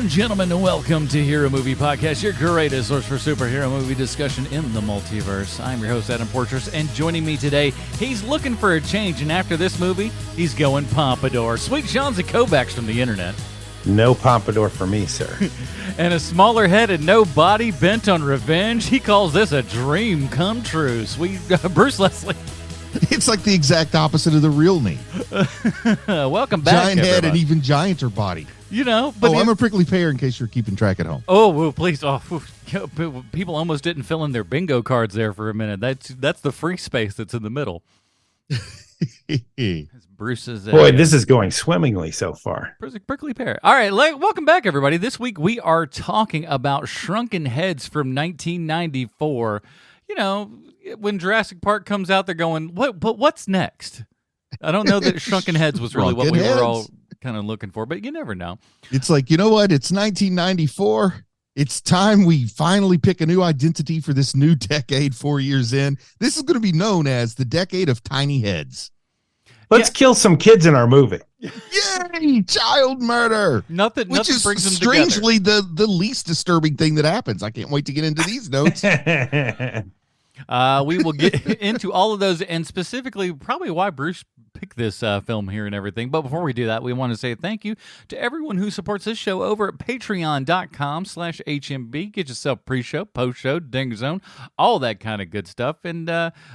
and gentlemen, welcome to Hero Movie Podcast, your greatest source for superhero movie discussion in the multiverse. I'm your host, Adam Portress, and joining me today, he's looking for a change, and after this movie, he's going pompadour. Sweet Sean's a Kovacs from the internet. No pompadour for me, sir. And a smaller head and no body bent on revenge. He calls this a dream come true. Sweet Bruce Leslie. It's like the exact opposite of the real me. Welcome back, giant head everybody. and even gianter body. You know, but I'm a prickly pear in case you're keeping track at home. Oh, please. Oh, people almost didn't fill in their bingo cards there for a minute. That's the free space that's in the middle. Bruce's boy, this is going swimmingly so far. Prickly pear. All right, welcome back, everybody. This week we are talking about Shrunken Heads from 1994. You know, when Jurassic Park comes out, they're going, But what's next? I don't know that Shrunken Heads was really what we were all kind of looking for, but you never know. It's like, you know what? It's 1994. It's time we finally pick a new identity for this new decade 4 years in. This is going to be known as the decade of tiny heads. Let's kill some kids in our movie. Yay! Child murder. Nothing is brings them strangely the least disturbing thing that happens. I can't wait to get into these notes. We will get into all of those and specifically probably why Bruce picked this film here and everything. But before we do that, we want to say thank you to everyone who supports this show over at patreon.com/HMB. Get yourself pre-show, post-show, ding zone, all that kind of good stuff. And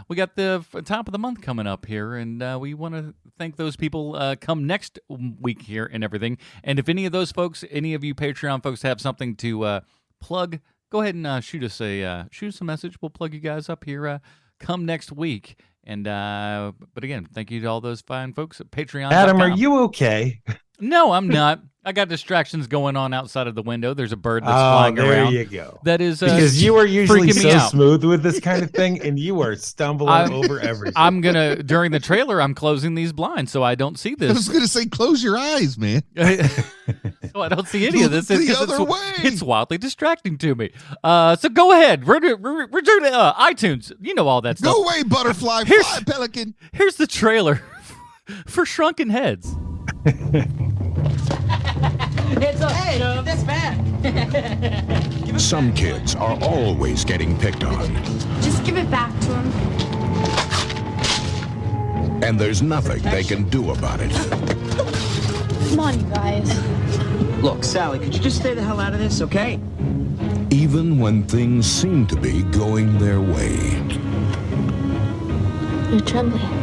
we got the top of the month coming up here, and we want to thank those people come next week here and everything. And if any of those folks, any of you Patreon folks have something to plug, go ahead and shoot us a message. We'll plug you guys up here come next week. And but again, thank you to all those fine folks at Patreon. Adam, are you okay? No, I'm not. I got distractions going on outside of the window. There's a bird that's flying around. There you go. That is because you are usually so out. smooth with this kind of thing, and you are stumbling over everything. I'm gonna during the trailer. I'm closing these blinds so I don't see this. I was gonna say, close your eyes, man. So I don't see any of this. The other way. It's wildly distracting to me. So go ahead. We're doing iTunes. You know all that stuff. Go away, butterfly. Fly, pelican. Here's the trailer for Shrunken Heads. It's okay, this bad. Some kids are always getting picked on. Just give it back to him. And there's nothing they can do about it. Come on, you guys. Look, Sally, could you just stay the hell out of this, okay? Even when things seem to be going their way. You're trembling.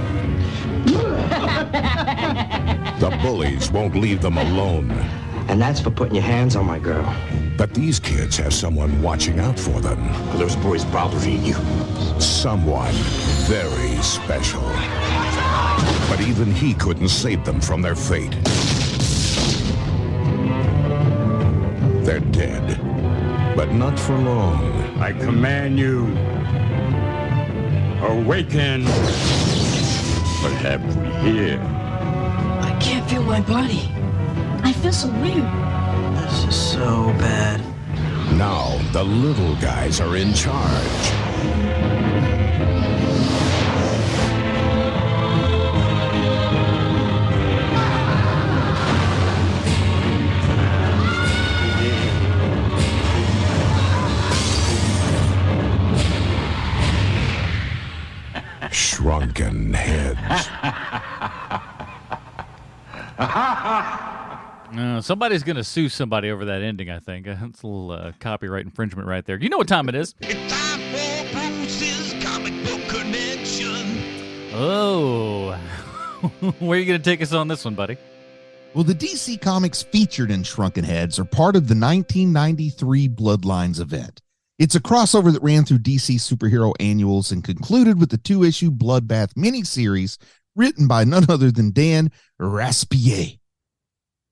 The bullies won't leave them alone. And that's for putting your hands on my girl. But these kids have someone watching out for them. Those boys bothering you. Someone very special. But even he couldn't save them from their fate. They're dead, but not for long. I command you, awaken. What have we here? I can't feel my body. I feel so weird. This is so bad. Now the little guys are in charge. Shrunken Heads. Somebody's going to sue somebody over that ending, I think. That's a little copyright infringement right there. You know what time it is? It's time for Bruce's Comic Book Connection. Oh. Where are you going to take us on this one, buddy? Well, the DC Comics featured in Shrunken Heads are part of the 1993 Bloodlines event. It's a crossover that ran through DC superhero annuals and concluded with the 2-issue Bloodbath miniseries written by none other than Dan Raspier.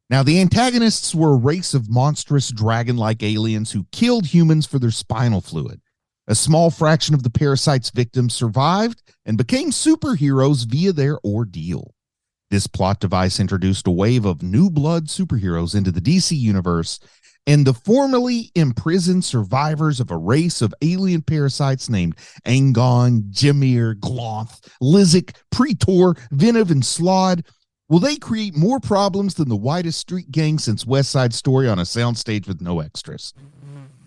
Now, the antagonists were a race of monstrous dragon-like aliens who killed humans for their spinal fluid. A small fraction of the parasite's victims survived and became superheroes via their ordeal. This plot device introduced a wave of new blood superheroes into the DC universe, and the formerly imprisoned survivors of a race of alien parasites named Angon, Jimir, Gloth, Lizik, Pretor, Venov, and Slod Will they create more problems than the whitest street gang since West Side Story on a soundstage with no extras?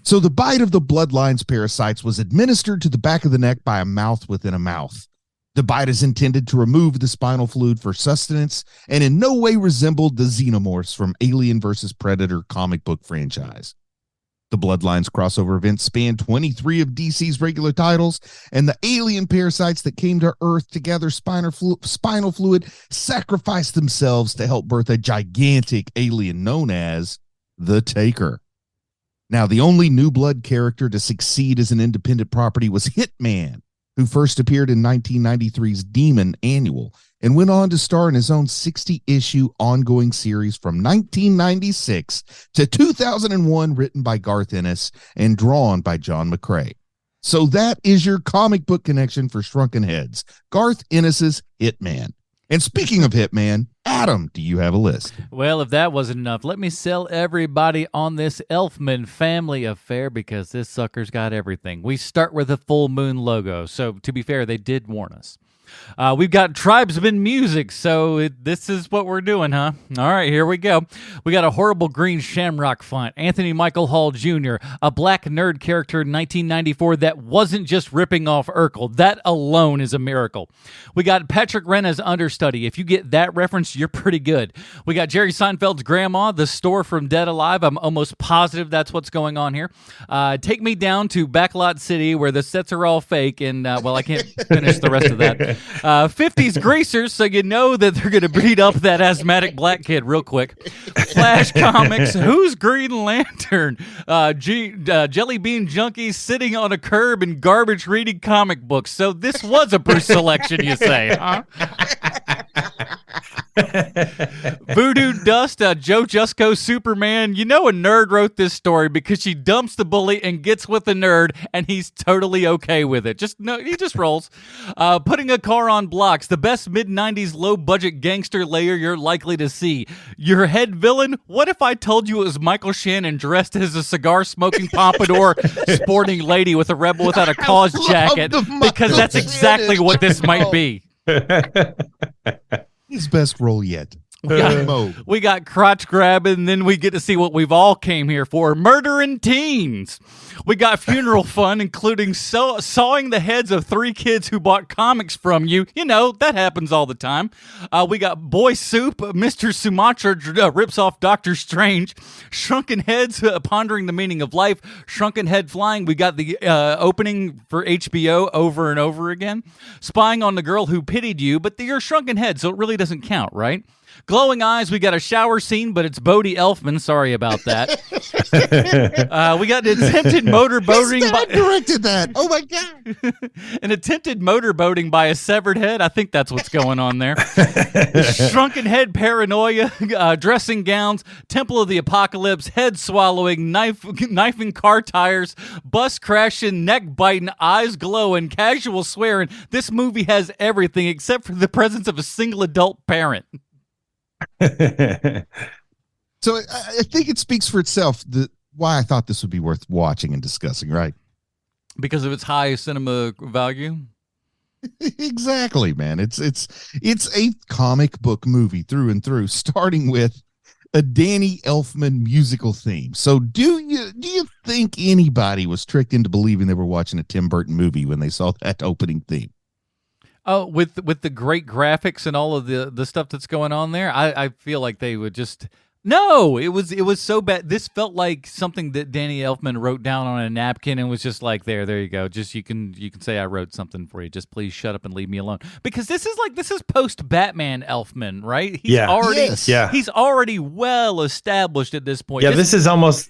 So the bite of the bloodline's parasites was administered to the back of the neck by a mouth within a mouth. The bite is intended to remove the spinal fluid for sustenance and in no way resembled the xenomorphs from Alien vs. Predator comic book franchise. The Bloodlines crossover event spanned 23 of DC's regular titles, and the alien parasites that came to Earth to gather spinal fluid sacrificed themselves to help birth a gigantic alien known as the Taker. Now, the only New Blood character to succeed as an independent property was Hitman, who first appeared in 1993's Demon Annual and went on to star in his own 60-issue ongoing series from 1996 to 2001, written by Garth Ennis and drawn by John McCrae. So that is your comic book connection for Shrunken Heads, Garth Ennis's Hitman. And speaking of Hitman, Adam, do you have a list? Well, if that wasn't enough, let me sell everybody on this Elfman family affair because this sucker's got everything. We start with a full moon logo. So, to be fair, they did warn us. We've got tribesman music, so this is what we're doing, huh? All right, here we go. We got a horrible green shamrock font, Anthony Michael Hall Jr., a black nerd character in 1994 that wasn't just ripping off Urkel. That alone is a miracle. We got Patrick Wren as understudy. If you get that reference, you're pretty good. We got Jerry Seinfeld's grandma, the store from Dead Alive. I'm almost positive that's what's going on here. Take me down to Backlot City where the sets are all fake, and, well, I can't finish the rest of that. 50s greasers, so you know that they're going to beat up that asthmatic black kid real quick. Flash Comics, Who's Green Lantern? Jelly Bean Junkies sitting on a curb and garbage reading comic books. So this was a Bruce selection, you say, huh? Voodoo Dust, Joe Jusko Superman. You know a nerd wrote this story because she dumps the bully and gets with the nerd, and he's totally okay with it. He just rolls. Putting a car on blocks, the best mid-90s low-budget gangster layer you're likely to see. Your head villain? What if I told you it was Michael Shannon dressed as a cigar-smoking pompadour sporting lady with a Rebel Without a Cause jacket? Because that's exactly what this might be. His best role yet. We got crotch grabbing, and then we get to see what we've all came here for, murdering teens. We got funeral fun, including sawing the heads of 3 kids who bought comics from you. You know, that happens all the time. We got Boy Soup, Mr. Sumatra rips off Doctor Strange, Shrunken Heads, pondering the meaning of life, Shrunken Head Flying. We got the opening for HBO over and over again. Spying on the girl who pitied you, but you're Shrunken Head, so it really doesn't count, right? Glowing Eyes, we got a shower scene, but it's Bodie Elfman. Sorry about that. We got an attempted motorboating. Directed that. Oh, my God. An attempted motorboating by a severed head. I think that's what's going on there. Shrunken Head Paranoia, dressing gowns, Temple of the Apocalypse, head swallowing, knifing car tires, bus crashing, neck biting, eyes glowing, casual swearing. This movie has everything except for the presence of a single adult parent. So I think it speaks for itself why I thought this would be worth watching and discussing, right? Because of its high cinema value? Exactly, man. It's a comic book movie through and through, starting with a Danny Elfman musical theme. So do you think anybody was tricked into believing they were watching a Tim Burton movie when they saw that opening theme? Oh, with the great graphics and all of the stuff that's going on there, I feel like they would just... No, it was so bad. This felt like something that Danny Elfman wrote down on a napkin and was just like, there you go. Just you can say I wrote something for you. Just please shut up and leave me alone. Because this is post Batman Elfman, right? He's already well established at this point. Yeah, this is almost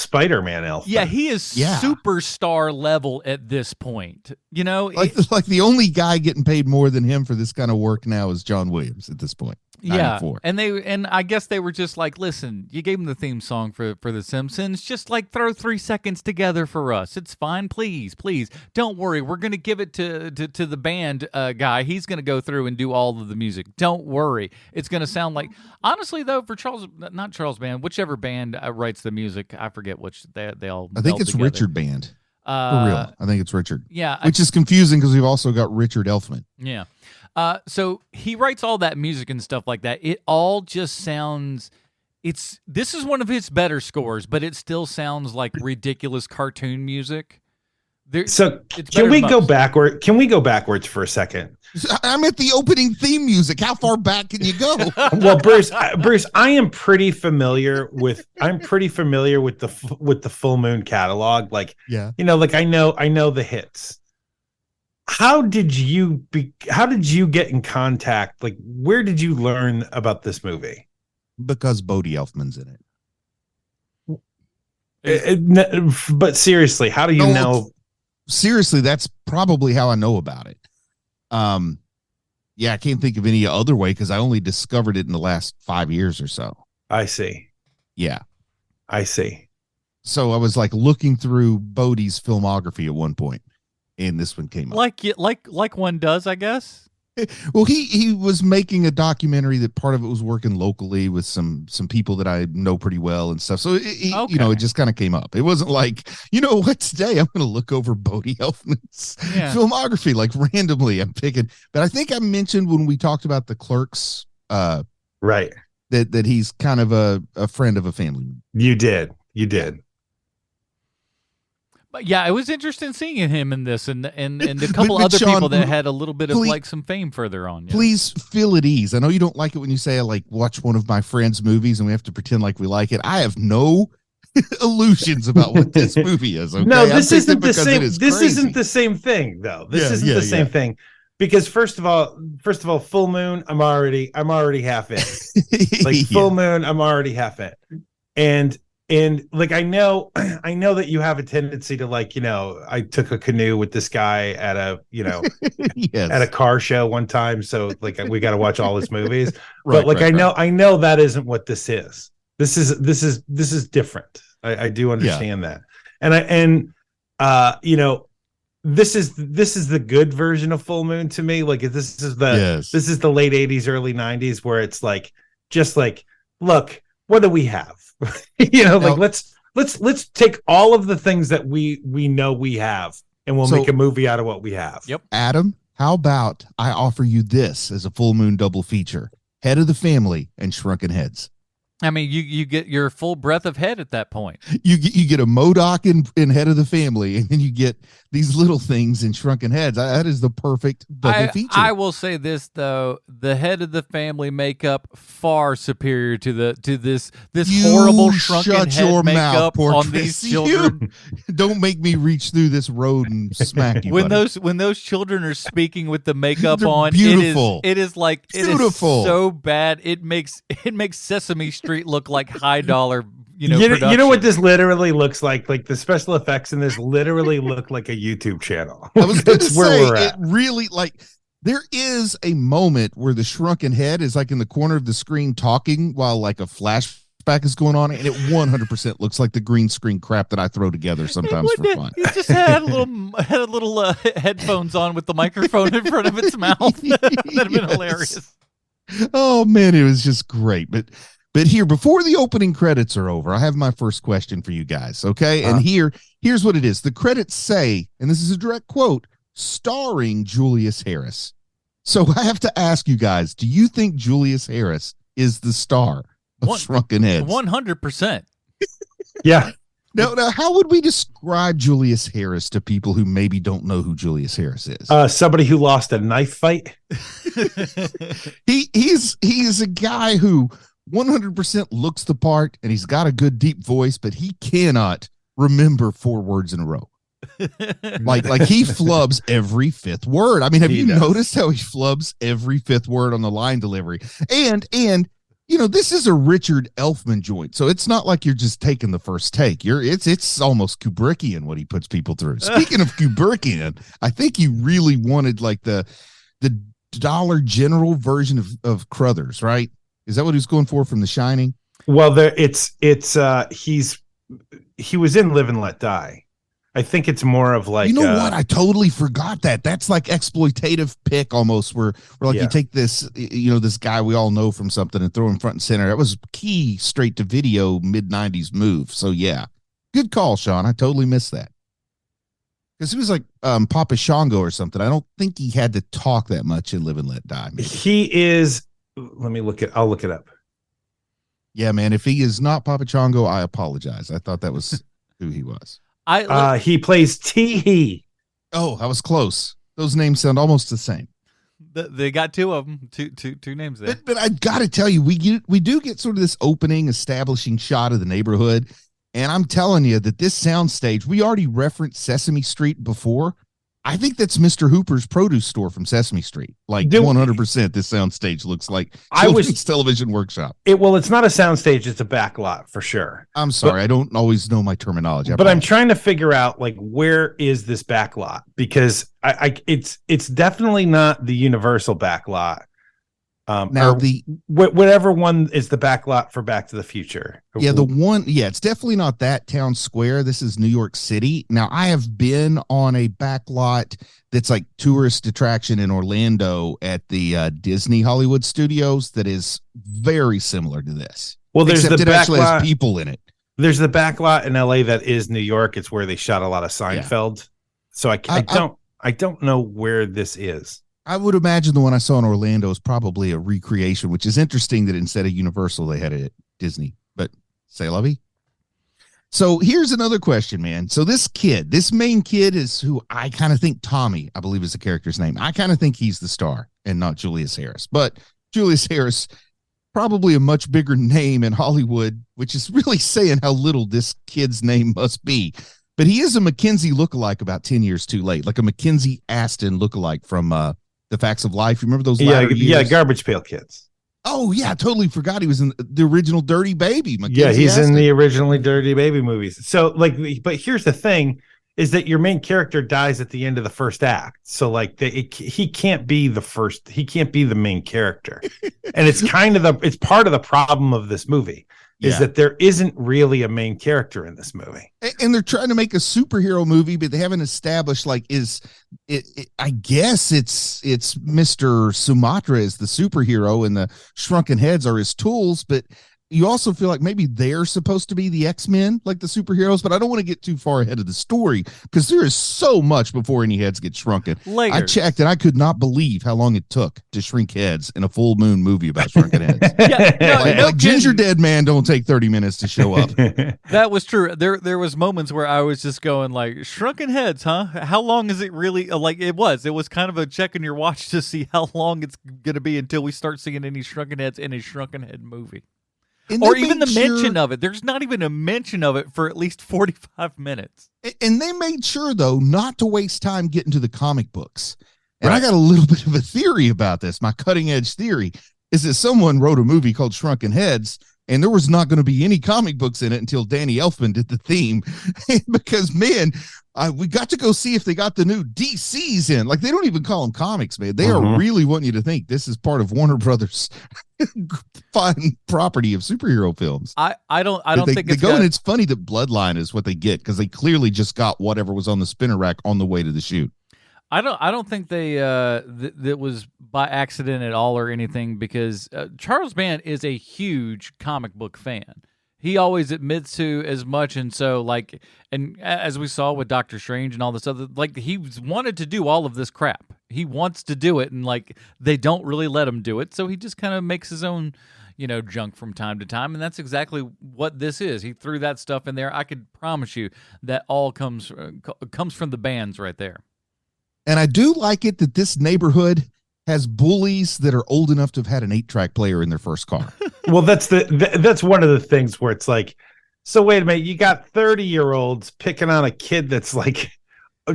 Spider-Man Elfman. Yeah, he is superstar level at this point. You know, like the only guy getting paid more than him for this kind of work now is John Williams at this point. 94. Yeah, and I guess they were just like, listen, you gave him the theme song for The Simpsons, just like throw 3 seconds together for us. It's fine, please. Don't worry, we're gonna give it to the band guy. He's gonna go through and do all of the music. Don't worry, it's gonna sound like. Honestly, though, for not Charles Band, whichever band writes the music, I forget which they all. I think it's together. Richard Band. For real. I think it's Richard. Yeah. Which is confusing because we've also got Richard Elfman. Yeah. So he writes all that music and stuff like that. It all just sounds... This is one of his better scores, but it still sounds like ridiculous cartoon music. Can we go backward? Can we go backwards for a second? I'm at the opening theme music. How far back can you go? Well, Bruce, I'm pretty familiar with the Full Moon catalog. Like, yeah, like I know the hits. How did you get in contact? Like, where did you learn about this movie? Because Bodie Elfman's in it. But seriously, how do you know? Seriously, that's probably how I know about it. Yeah, I can't think of any other way because I only discovered it in the last 5 years or so. I see. Yeah, I see. So I was like looking through Bodie's filmography at one point, and this one came up. Like one does, I guess. Well, he was making a documentary that part of it was working locally with some people that I know pretty well and stuff. So it just kind of came up. It wasn't like, what, today I'm going to look over Bodie Elfman's filmography, like randomly I'm picking. But I think I mentioned when we talked about the Clerks, right, that he's kind of a friend of a family. You did. But yeah, it was interesting seeing him in this and a couple other Sean, people that had a little bit of like some fame further on. Please feel at ease. I know you don't like it when you say I like watch one of my friends' movies and we have to pretend like we like it. I have no illusions about what this movie is. Okay? No, this isn't the same. This isn't the same thing, though. This isn't the same thing. Because first of all, Full Moon, I'm already half in. Like Full Moon, I'm already half in. And like I know that you have a tendency to like, I took a canoe with this guy at a at a car show one time, so like we got to watch all his movies. But like I know that isn't what this is. This is different. I do understand that, this is the good version of Full Moon to me. Like this is the late 80s, early 90s where it's like just like, look, what do we have? Like let's take all of the things that we know we have and we'll make a movie out of what we have. Yep. Adam, how about I offer you this as a Full Moon double feature: Head of the Family and Shrunken Heads. I mean, you get your full breadth of Head at that point. You get a MODOK in Head of the Family, and then you get these little things in Shrunken Heads. That is the perfect double feature. I will say this though: the Head of the Family makeup far superior to this horrible Shrunken Head makeup on these children. Don't make me reach through this road and smack you. When those children are speaking with the makeup on, beautiful. It is beautiful. So bad. It makes Sesame Street look like high dollar, you know what this literally looks like? Like the special effects in this literally look like a YouTube channel. I was going to say, it really, like, there is a moment where the Shrunken Head is like in the corner of the screen talking while like a flashback is going on, and it 100% looks like the green screen crap that I throw together sometimes for fun. It just had a little headphones on with the microphone in front of its mouth. That'd have been hilarious. Oh man, it was just great. But here, before the opening credits are over, I have my first question for you guys, okay? And here's what it is. The credits say, and this is a direct quote, starring Julius Harris. So I have to ask you guys, do you think Julius Harris is the star of Shrunken Heads? 100%. Yeah. Now, how would we describe Julius Harris to people who maybe don't know who Julius Harris is? Somebody who lost a knife fight. He's a guy who 100% looks the part, and he's got a good deep voice, but he cannot remember 4 words in a row. like he flubs every 5th word. I mean, have you noticed how he flubs every 5th word on the line delivery? And this is a Richard Elfman joint, so it's not like you're just taking the first take. It's almost Kubrickian what he puts people through. Speaking of Kubrickian, I think he really wanted like the Dollar General version of Crothers, right? Is that what he's going for from The Shining? Well, he was in Live and Let Die. I think it's more of like, what? I totally forgot that. That's like exploitative pick almost where you take this, this guy we all know from something and throw him front and center. That was key straight to video mid-90s move. So yeah, good call, Sean. I totally missed that. Because he was like Papa Shango or something. I don't think he had to talk that much in Live and Let Die. Maybe. He is. Let me look it. I'll look it up. Yeah, man. If he is not Papa Chongo, I apologize. I thought that was who he was. He plays Tee-Hee. Oh, I was close. Those names sound almost the same. They got two of them, two names there. But I got to tell you, we do get sort of this opening, establishing shot of the neighborhood. And I'm telling you that this soundstage, we already referenced Sesame Street before. I think that's Mr. Hooper's produce store from Sesame Street. Like 100%, this soundstage looks like Children's Television Workshop. It's not a soundstage; it's a back lot for sure. I'm sorry, I don't always know my terminology. But I'm trying to figure out like where is this back lot, because it's definitely not the Universal back lot. Now whatever one is the back lot for Back to the Future. Yeah, it's definitely not that town square. This is New York City. Now, I have been on a back lot that's like tourist attraction in Orlando at the Disney Hollywood Studios that is very similar to this. Well, except it actually has people in it. There's the back lot in LA that is New York. It's where they shot a lot of Seinfeld. Yeah. So I don't know where this is. I would imagine the one I saw in Orlando is probably a recreation, which is interesting that instead of Universal, they had it at Disney. But say lovey. So here's another question, man. So this main kid is who I kind of think Tommy, I believe is the character's name. I kind of think he's the star and not Julius Harris. But Julius Harris, probably a much bigger name in Hollywood, which is really saying how little this kid's name must be. But he is a Mackenzie lookalike about 10 years too late, like a Mackenzie Aston lookalike from The Facts of Life. You remember those? Yeah, Garbage Pail Kids. Oh yeah, totally forgot he was in the original Dirty Baby. Mackenzie Aston. In the originally Dirty Baby movies. So but here's the thing: is that your main character dies at the end of the first act. So like he can't be the first. He can't be the main character, and it's it's part of the problem of this movie. Is that there isn't really a main character in this movie. And they're trying to make a superhero movie, but they haven't established, like, I guess it's Mr. Sumatra is the superhero and the Shrunken Heads are his tools, but you also feel like maybe they're supposed to be the X-Men, like the superheroes, but I don't want to get too far ahead of the story because there is so much before any heads get shrunken. Layers. I checked and I could not believe how long it took to shrink heads in a full moon movie about shrunken heads. Like Ginger Dead Man don't take 30 minutes to show up. That was true. There was moments where I was just going like, Shrunken Heads, huh? How long is it really? Like it was kind of a check in your watch to see how long it's going to be until we start seeing any Shrunken Heads in a Shrunken Head movie. Or even the mention of it. There's not even a mention of it for at least 45 minutes. And they made sure, though, not to waste time getting to the comic books. And I got a little bit of a theory about this. My cutting edge theory is that someone wrote a movie called Shrunken Heads, and there was not going to be any comic books in it until Danny Elfman did the theme. Because, man, we got to go see if they got the new DCs in. Like, they don't even call them comics, man. They are really wanting you to think this is part of Warner Brothers' fun property of superhero films. I don't think they go, and it's funny that Bloodline is what they get because they clearly just got whatever was on the spinner rack on the way to the shoot. I don't think they that was by accident at all or anything, because Charles Band is a huge comic book fan. He always admits to as much, and so like, and as we saw with Doctor Strange and all this other, like he wanted to do all of this crap. He wants to do it, and like they don't really let him do it, so he just kind of makes his own, junk from time to time, and that's exactly what this is. He threw that stuff in there. I could promise you that all comes from the bands right there. And I do like it that this neighborhood has bullies that are old enough to have had an 8-track player in their first car. Well, that's one of the things where it's like, so wait a minute, you got 30-year-olds picking on a kid that's like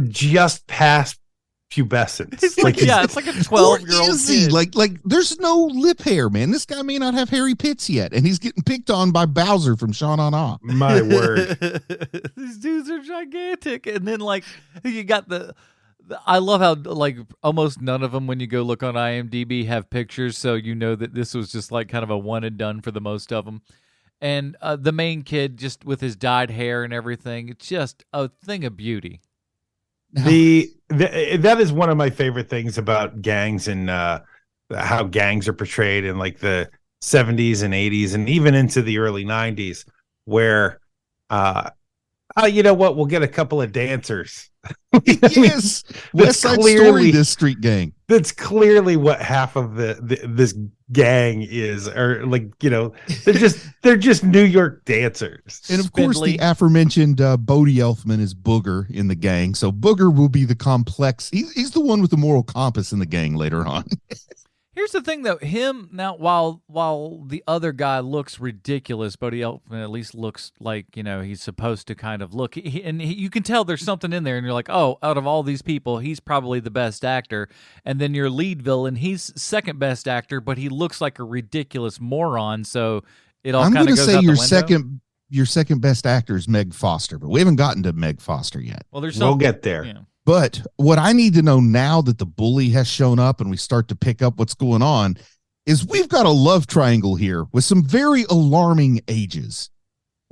just past pubescence. It's like it's like a 12-year-old kid. Like there's no lip hair, man. This guy may not have hairy pits yet, and he's getting picked on by Bowser from Shaun on Ah. My word. These dudes are gigantic. And then like you got I love how like almost none of them, when you go look on IMDb, have pictures, so you know that this was just like kind of a one and done for the most of them. And the main kid, just with his dyed hair and everything, it's just a thing of beauty. That is one of my favorite things about gangs and how gangs are portrayed in like the 70s and 80s and even into the early 90s, where You know what? We'll get a couple of dancers. Yes, West Side Story, this street gang. That's clearly what half of this gang is, or like, you know, they're just New York dancers. And of course, the aforementioned Bodie Elfman is Booger in the gang. So Booger will be the complex. He's the one with the moral compass in the gang later on. Here's the thing, though. Him now, while the other guy looks ridiculous, Bodie Elfman at least looks like, you know, he's supposed to kind of look. You can tell there's something in there, and you're like, oh, out of all these people, he's probably the best actor. And then your lead villain, he's second best actor, but he looks like a ridiculous moron. So it all kind of goes out the window. I'm going to say your second best actor is Meg Foster, but we haven't gotten to Meg Foster yet. Well, we'll get there. Yeah. But what I need to know now that the bully has shown up and we start to pick up what's going on is we've got a love triangle here with some very alarming ages.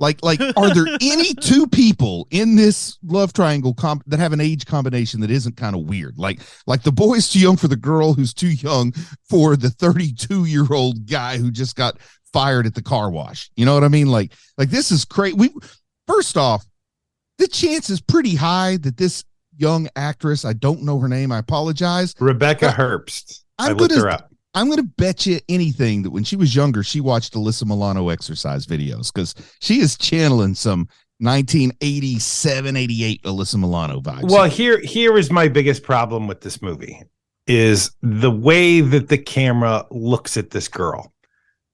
Like, are there any two people in this love triangle that have an age combination that isn't kind of weird? Like the boy's too young for the girl who's too young for the 32-year-old guy who just got fired at the car wash. You know what I mean? Like this is crazy. First off, the chance is pretty high that this young actress, I don't know her name, I apologize, Rebecca Herbst. I looked her up. I'm gonna bet you anything that when she was younger she watched Alyssa Milano exercise videos, because she is channeling some 1987 88 Alyssa Milano vibes. Well, here is my biggest problem with this movie is the way that the camera looks at this girl,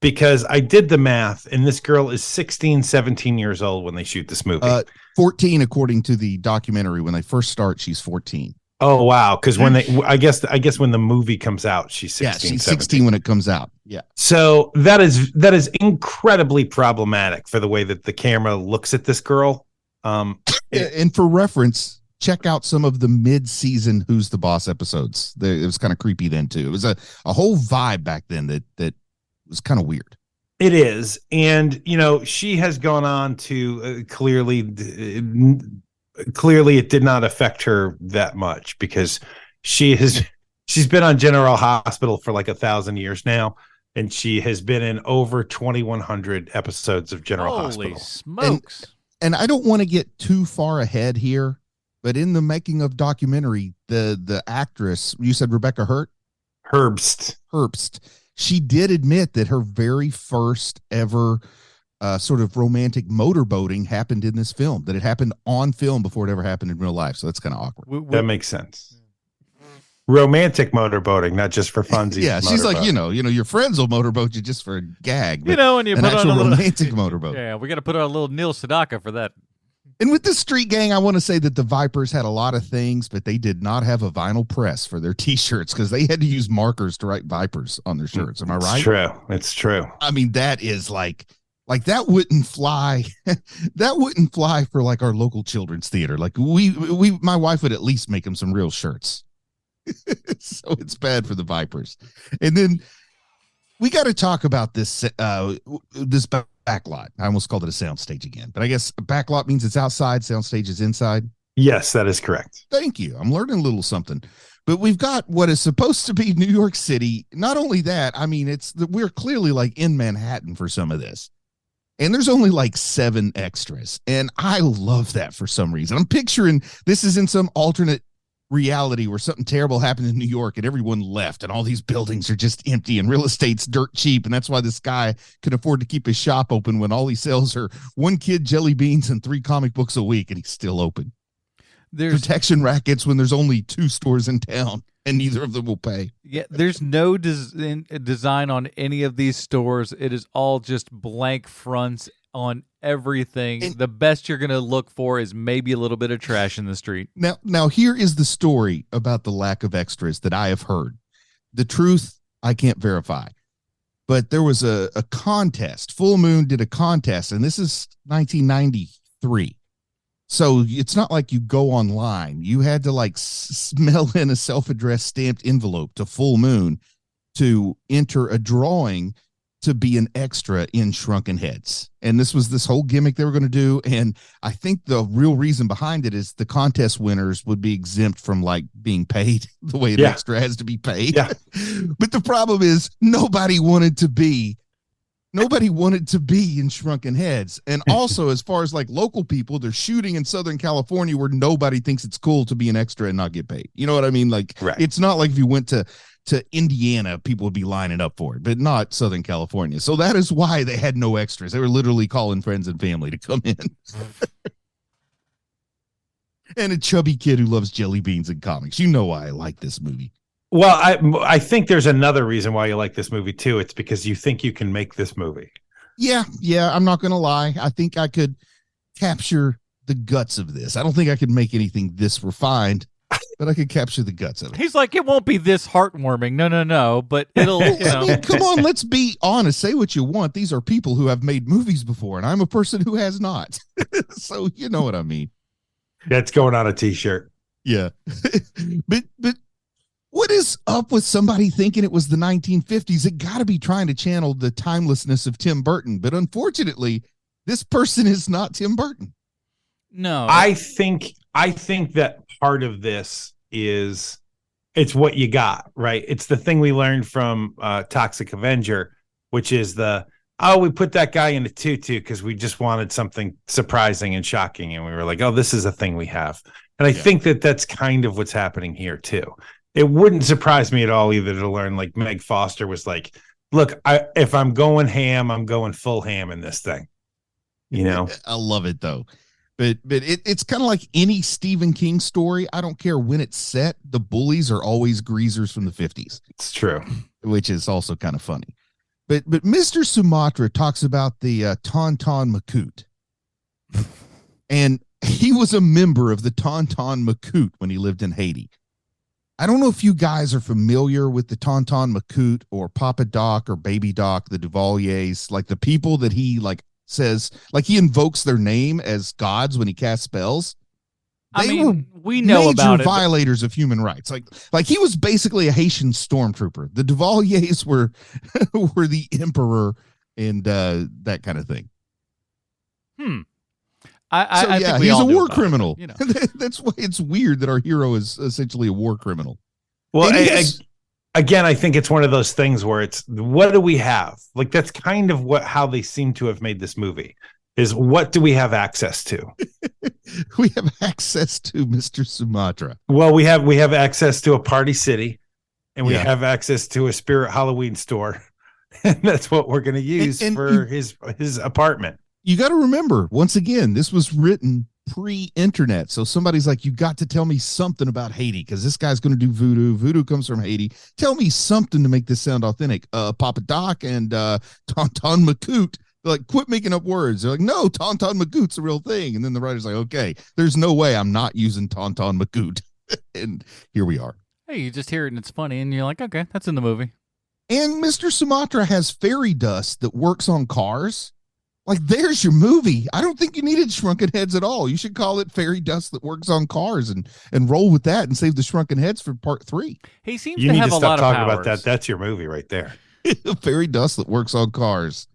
because I did the math and this girl is 16 17 years old when they shoot this movie. 14 according to the documentary. When they first start, she's 14. Oh wow, because when I guess when the movie comes out, she's 16. Yeah, she's 17. 16 when it comes out. Yeah. So that is incredibly problematic for the way that the camera looks at this girl. And for reference, check out some of the mid-season Who's the Boss episodes. It was kind of creepy then too. It was a whole vibe back then that was kind of weird. It is. And, you know, she has gone on to clearly it did not affect her that much, because she's been on General Hospital for like 1,000 years now. And she has been in over 2,100 episodes of General Hospital. Holy smokes. And I don't want to get too far ahead here, but in the making of documentary, the actress, you said Rebecca Herbst. She did admit that her very first ever sort of romantic motorboating happened in this film, that it happened on film before it ever happened in real life. So that's kind of awkward. That makes sense. Romantic motorboating, not just for funsies. Yeah, she's like, you know, your friends will motorboat you just for a gag. You know, and you put on a romantic motorboat. Yeah, we got to put on a little Neil Sedaka for that. And with the street gang, I want to say that the Vipers had a lot of things, but they did not have a vinyl press for their T-shirts because they had to use markers to write Vipers on their shirts. Am I right? It's true. I mean, that is like that wouldn't fly. That wouldn't fly for like our local children's theater. Like my wife would at least make them some real shirts. So it's bad for the Vipers. And then we got to talk about this backlot. I almost called it a soundstage again, but I guess a backlot means it's outside, soundstage is inside. Yes, that is correct. Thank you. I'm learning a little something. But we've got what is supposed to be New York City. Not only that, I mean, we're clearly like in Manhattan for some of this. And there's only like 7 extras. And I love that for some reason. I'm picturing this is in some alternate reality where something terrible happened in New York and everyone left and all these buildings are just empty and real estate's dirt cheap. And that's why this guy can afford to keep his shop open when all he sells are 1 kid jelly beans and 3 comic books a week, and he's still open. There's protection rackets when there's only 2 stores in town and neither of them will pay. Yeah, there's no design on any of these stores. It is all just blank fronts on everything. And the best you're going to look for is maybe a little bit of trash in the street. Now here is the story about the lack of extras that I have heard. The truth, I can't verify. But there was a contest. Full Moon did a contest, and this is 1993. So it's not like you go online. You had to like smell in a self-addressed stamped envelope to Full Moon to enter a drawing to be an extra in Shrunken Heads. And this was this whole gimmick they were going to do. And I think the real reason behind it is the contest winners would be exempt from like being paid the way an extra has to be paid. Yeah. But the problem is nobody wanted to be Nobody wanted to be in Shrunken Heads. And also, as far as like local people, they're shooting in Southern California where nobody thinks it's cool to be an extra and not get paid. You know what I mean? Like, It's not like if you went to Indiana, people would be lining up for it, but not Southern California. So that is why they had no extras. They were literally calling friends and family to come in. And a chubby kid who loves jelly beans and comics. You know why I like this movie. Well, I think there's another reason why you like this movie too. It's because you think you can make this movie. Yeah, I'm not going to lie. I think I could capture the guts of this. I don't think I could make anything this refined, but I could capture the guts of it. He's like, it won't be this heartwarming. No, but it'll, I mean, come on, let's be honest. Say what you want. These are people who have made movies before, and I'm a person who has not. So you know what I mean. That's going on a t-shirt. Yeah. but what is up with somebody thinking it was the 1950s? It got to be trying to channel the timelessness of Tim Burton. But unfortunately, this person is not Tim Burton. No. I think that part of this is it's what you got, right? It's the thing we learned from Toxic Avenger, which is we put that guy in a tutu because we just wanted something surprising and shocking. And we were like, oh, this is a thing we have. And I think that's kind of what's happening here too. It wouldn't surprise me at all either to learn like Meg Foster was like, look, if I'm going ham, I'm going full ham in this thing. You know, I love it though. But it's kind of like any Stephen King story. I don't care when it's set. The bullies are always greasers from the 50s. It's true. Which is also kind of funny. But Mr. Sumatra talks about the Tauntaun Macoute. And he was a member of the Tauntaun Macoute when he lived in Haiti. I don't know if you guys are familiar with the Tauntaun Macoute or Papa Doc or Baby Doc, the Duvaliers, like the people that he like says, like he invokes their name as gods when he casts spells. We know about it. Violators of human rights. Like he was basically a Haitian stormtrooper. The Duvaliers were the emperor and that kind of thing. I think he's a war criminal. It, you know. That's why it's weird that our hero is essentially a war criminal. Well, again, I think it's one of those things where it's what do we have? Like that's kind of how they seem to have made this movie. Is what do we have access to? We have access to Mr. Sumatra. Well, we have access to a Party City, and we have access to a Spirit Halloween store, and that's what we're going to use for his apartment. You got to remember, once again, this was written pre-internet, so somebody's like, "You got to tell me something about Haiti because this guy's going to do voodoo. Voodoo comes from Haiti. Tell me something to make this sound authentic." Papa Doc and Tauntaun Macoute. They're like, quit making up words. They're like, no, Tauntaun Macoute's a real thing. And then the writer's like, okay, there's no way I'm not using Tauntaun Macoute. And here we are. Hey, you just hear it and it's funny. And you're like, okay, that's in the movie. And Mr. Sumatra has fairy dust that works on cars. Like, there's your movie. I don't think you needed Shrunken Heads at all. You should call it fairy dust that works on cars and roll with that and save the Shrunken Heads for part 3. He seems to have a lot of powers. You need to stop talking about that. That's your movie right there. Fairy dust that works on cars.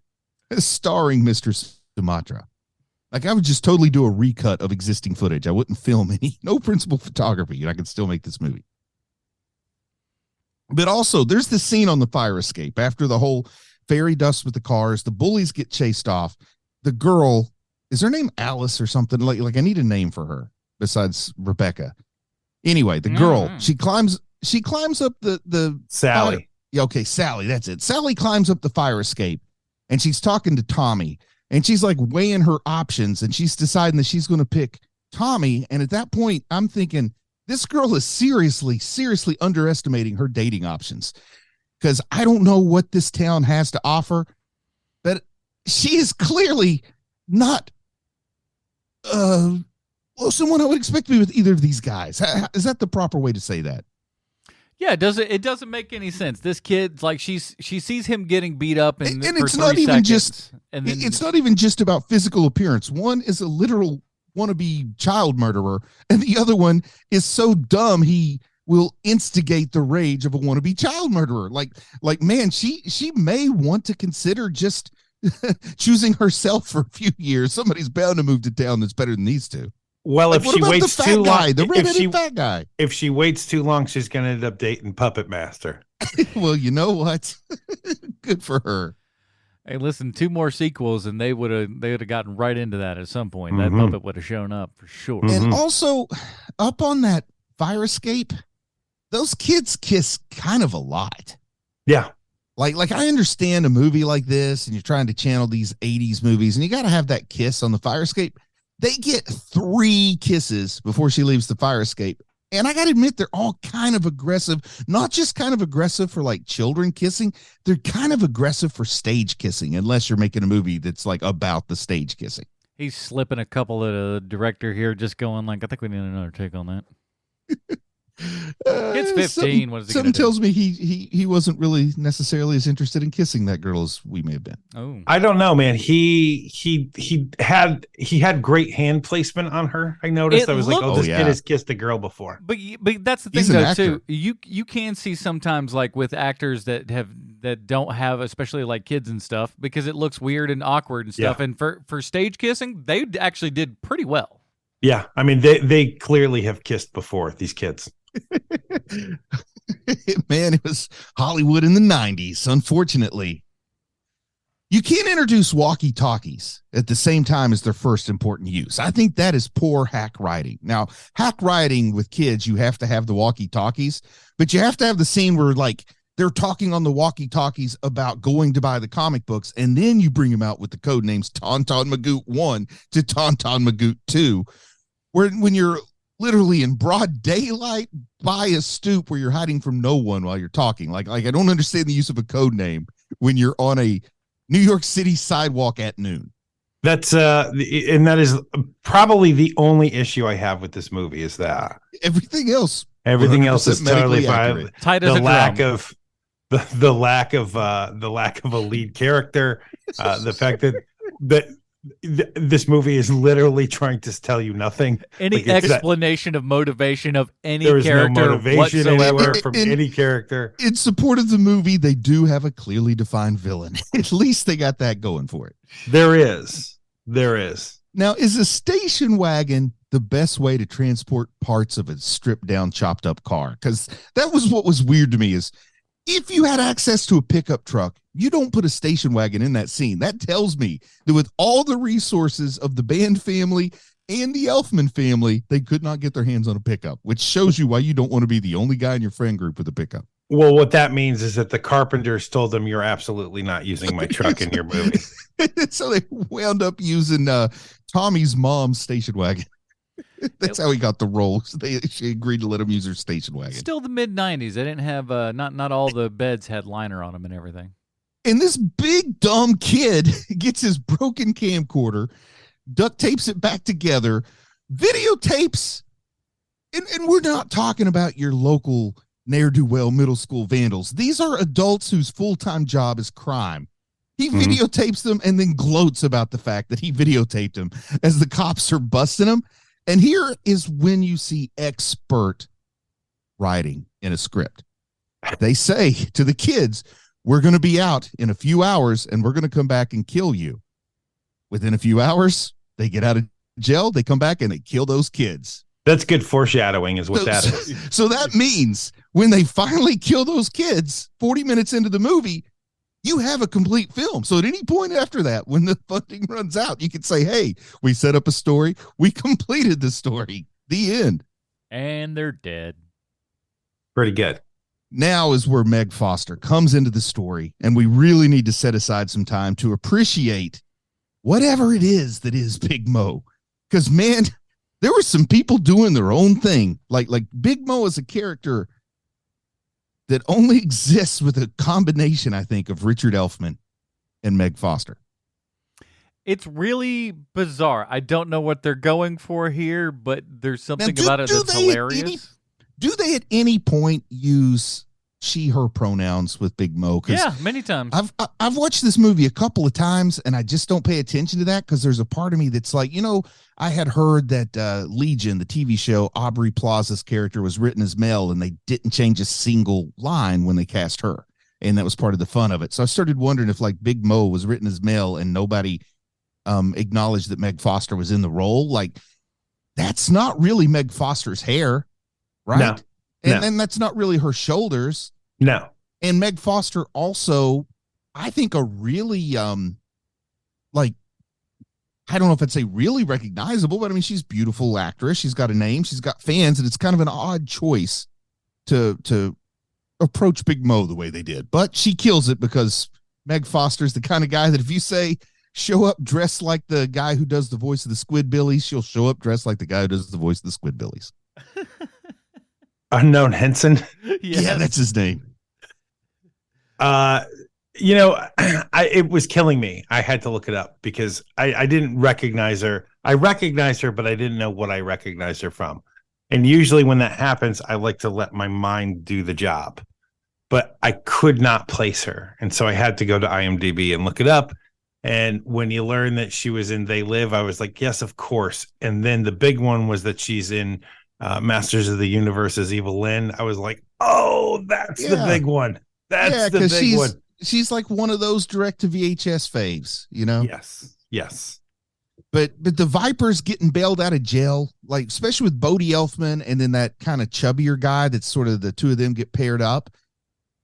Starring Mr. Sumatra. Like, I would just totally do a recut of existing footage. I wouldn't film no principal photography, and I could still make this movie. But also, there's the scene on the fire escape. After the whole fairy dust with the cars, the bullies get chased off. The girl, is her name Alice or something? Like I need a name for her besides Rebecca. Anyway, the girl, she climbs up the Sally. Fire. Yeah, okay, Sally, that's it. Sally climbs up the fire escape. And she's talking to Tommy, and she's like weighing her options, and she's deciding that she's going to pick Tommy. And at that point, I'm thinking this girl is seriously underestimating her dating options, because I don't know what this town has to offer, but she is clearly not someone I would expect to be with either of these guys. Is that the proper way to say that? Yeah, it doesn't make any sense. This kid, like she sees him getting beat up, and it's not even just it's not even just about physical appearance. One is a literal wannabe child murderer, and the other one is so dumb he will instigate the rage of a wannabe child murderer. Like man, she may want to consider just choosing herself for a few years. Somebody's bound to move to town that's better than these two. Well, if she waits too long, the redheaded fat guy. If she waits too long, she's going to end up dating Puppet Master. Well, you know what? Good for her. Hey, listen, 2 more sequels, and they would have gotten right into that at some point. That puppet would have shown up for sure. And also, up on that fire escape, those kids kiss kind of a lot. Yeah. Like I understand a movie like this, and you're trying to channel these 80s movies, and you got to have that kiss on the fire escape. They get 3 kisses before she leaves the fire escape. And I got to admit, they're all kind of aggressive, not just kind of aggressive for like children kissing. They're kind of aggressive for stage kissing, unless you're making a movie that's like about the stage kissing. He's slipping a couple at a director here, just going like, I think we need another take on that. Kid's 15. What is he Something do? tells me he wasn't really necessarily as interested in kissing that girl as we may have been. Oh, I don't know, man. He had great hand placement on her. I noticed. I was like, this kid has kissed a girl before. But that's the thing though too. You can see sometimes like with actors that don't have, especially like kids and stuff, because it looks weird and awkward and stuff. Yeah. And for stage kissing, they actually did pretty well. Yeah, I mean they clearly have kissed before, these kids. Man, it was Hollywood in the 90s, unfortunately. You can't introduce walkie-talkies at the same time as their first important use. I think that is poor hack writing. Now, hack writing with kids, you have to have the walkie-talkies, but you have to have the scene where like they're talking on the walkie-talkies about going to buy the comic books, and then you bring them out with the code names Tauntaun Magoot 1 to Tauntaun Magoot 2, when you're literally in broad daylight by a stoop where you're hiding from no one while you're talking. Like I don't understand the use of a code name when you're on a New York City sidewalk at noon. That's and that is probably the only issue I have with this movie is that everything else is totally fine. Tight as the lack of the lack of a lead character, the fact that this movie is literally trying to tell you nothing. Any explanation of motivation of any character no motivation whatsoever anywhere from any character. In support of the movie, they do have a clearly defined villain. At least they got that going for it. There is. Now, is a station wagon the best way to transport parts of a stripped down, chopped up car? Because that was what was weird to me is if you had access to a pickup truck, you don't put a station wagon in that scene. That tells me that with all the resources of the Band family and the Elfman family, they could not get their hands on a pickup, which shows you why you don't want to be the only guy in your friend group with a pickup. Well, what that means is that the Carpenters told them, you're absolutely not using my truck in your movie. So they wound up using Tommy's mom's station wagon. That's how he got the role. She agreed to let him use her station wagon. Still the mid-90s. They didn't have, not all the beds had liner on them and everything. And this big, dumb kid gets his broken camcorder, duct tapes it back together, videotapes, and we're not talking about your local ne'er-do-well middle school vandals. These are adults whose full-time job is crime. He videotapes them and then gloats about the fact that he videotaped them as the cops are busting him. And here is when you see expert writing in a script. They say to the kids, we're going to be out in a few hours and we're going to come back and kill you. Within a few hours, they get out of jail, they come back and they kill those kids. That's good foreshadowing is what that is. So that means when they finally kill those kids, 40 minutes into the movie, you have a complete film. So at any point after that, when the funding runs out, you can say, hey, we set up a story. We completed the story. The end. And they're dead. Pretty good. Now is where Meg Foster comes into the story, and we really need to set aside some time to appreciate whatever it is that is Big Mo. Because, man, there were some people doing their own thing. Like Big Mo is a character that only exists with a combination, I think, of Richard Elfman and Meg Foster. It's really bizarre. I don't know what they're going for here, but there's something about it that's hilarious. Do they at any point use she, her pronouns with Big Mo? Yeah, many times. I've watched this movie a couple of times, and I just don't pay attention to that because there's a part of me that's like, I had heard that Legion, the TV show, Aubrey Plaza's character was written as male, and they didn't change a single line when they cast her, and that was part of the fun of it. So I started wondering if like Big Mo was written as male and nobody acknowledged that Meg Foster was in the role. Like, that's not really Meg Foster's hair, right? No. And that's not really her shoulders. No. And Meg Foster also, I think a really like, I don't know if I'd say really recognizable, but I mean, she's a beautiful actress. She's got a name. She's got fans, and it's kind of an odd choice to approach Big Mo the way they did. But she kills it because Meg Foster's the kind of guy that if you say show up dressed like the guy who does the voice of the Squidbillies, she'll show up dressed like the guy who does the voice of the Squidbillies. Unknown Henson. Yeah, that's his name. It was killing me. I had to look it up because I didn't recognize her. I recognized her, but I didn't know what I recognized her from. And usually when that happens, I like to let my mind do the job. But I could not place her. And so I had to go to IMDb and look it up. And when you learn that she was in They Live, I was like, yes, of course. And then the big one was that she's in Masters of the Universe as Evil Lynn. I was like, oh, that's the big one. That's the big one. She's like one of those direct to VHS faves, you know? Yes. But the Vipers getting bailed out of jail, like especially with Bodie Elfman and then that kind of chubbier guy that's sort of the two of them get paired up.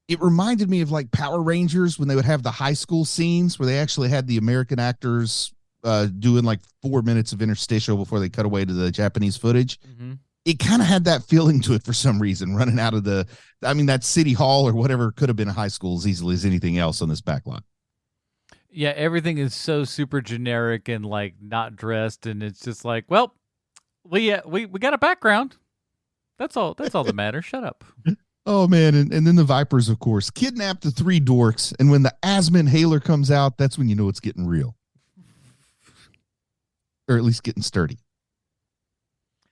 It reminded me of like Power Rangers when they would have the high school scenes where they actually had the American actors doing like 4 minutes of interstitial before they cut away to the Japanese footage. Mm-hmm. It kind of had that feeling to it for some reason, running out of that city hall or whatever could have been a high school as easily as anything else on this backlot. Yeah, everything is so super generic and like not dressed, and it's just like, well, we got a background. That's all that matters. Shut up. Oh man, and then the Vipers, of course, kidnap the three dorks, and when the asthma inhaler comes out, that's when you know it's getting real. Or at least getting sturdy.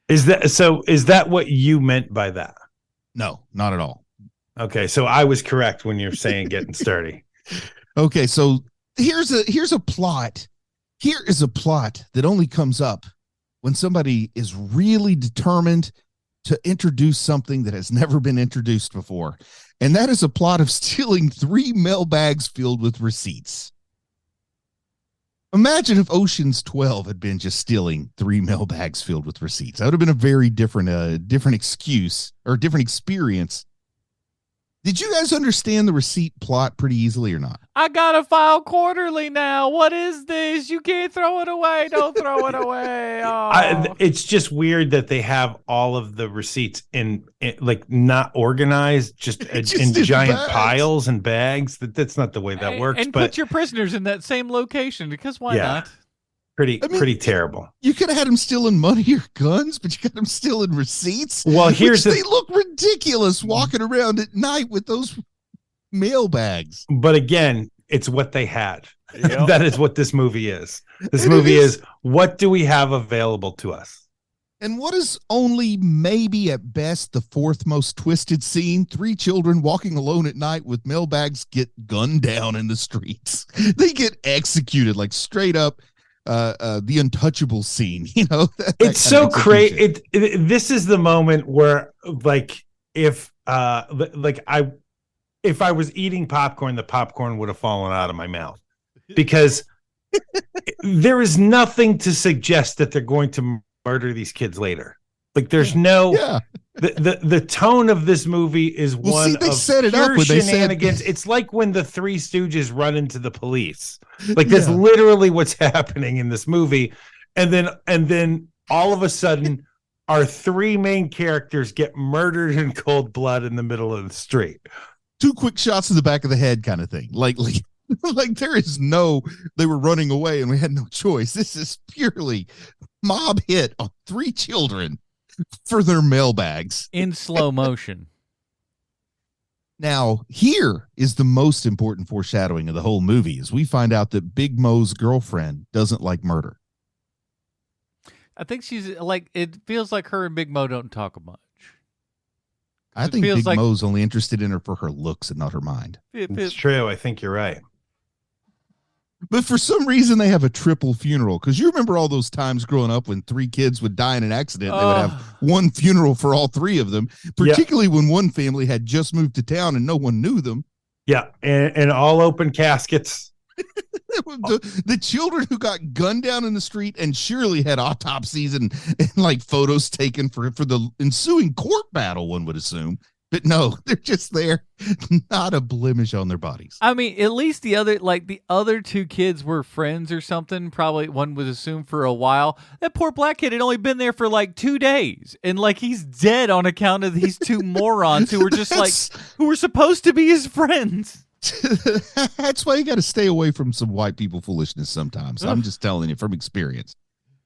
Is that what you meant by that? No, not at all. Okay, so I was correct when you're saying getting sturdy. Okay, so here's a plot. Here is a plot that only comes up when somebody is really determined to introduce something that has never been introduced before. And that is a plot of stealing 3 mail bags filled with receipts. Imagine if Ocean's 12 had been just stealing 3 mail bags filled with receipts. That would have been a very different excuse or different experience. Did you guys understand the receipt plot pretty easily or not? I gotta file quarterly now. What is this? You can't throw it away. Don't throw it away. Oh. It's just weird that they have all of the receipts in like not organized, just in giant bags. Piles and bags. That's not the way that works. And put your prisoners in that same location because why not? Pretty terrible. You could have had them stealing money or guns, but you got them stealing receipts. Well, they look ridiculous walking around at night with those mail bags. But again, it's what they had. Yep. That is what this movie is. This movie is what do we have available to us? And what is only maybe at best the fourth most twisted scene? 3 children walking alone at night with mail bags get gunned down in the streets. They get executed like straight up. The untouchable scene, you know. It's so crazy. This is the moment where, like, if I was eating popcorn, the popcorn would have fallen out of my mouth because there is nothing to suggest that they're going to murder these kids later. Like, there's no. The tone of this movie is one of set it up shenanigans. It's like when the Three Stooges run into the police. Like that's literally what's happening in this movie. And then all of a sudden our 3 main characters get murdered in cold blood in the middle of the street. 2 quick shots to the back of the head kind of thing. Like there is they were running away and we had no choice. This is purely mob hit on 3 children for their mailbags in slow motion. Now, here is the most important foreshadowing of the whole movie as we find out that Big Mo's girlfriend doesn't like murder. I think she's like, it feels like her and Big Mo don't talk much. I think Big Mo's only interested in her for her looks and not her mind. It's true. I think you're right. But for some reason, they have a triple funeral. Because you remember all those times growing up when 3 kids would die in an accident. They would have one funeral for all 3 of them, particularly when one family had just moved to town and no one knew them. Yeah, and all open caskets. The children who got gunned down in the street and surely had autopsies and like photos taken for the ensuing court battle, one would assume. But no, they're just there, not a blemish on their bodies. I mean, at least the other two kids were friends or something. Probably one was assumed for a while. That poor black kid had only been there for like 2 days, and like he's dead on account of these two morons who were just like who were supposed to be his friends. That's why you got to stay away from some white people foolishness sometimes. I'm just telling you from experience.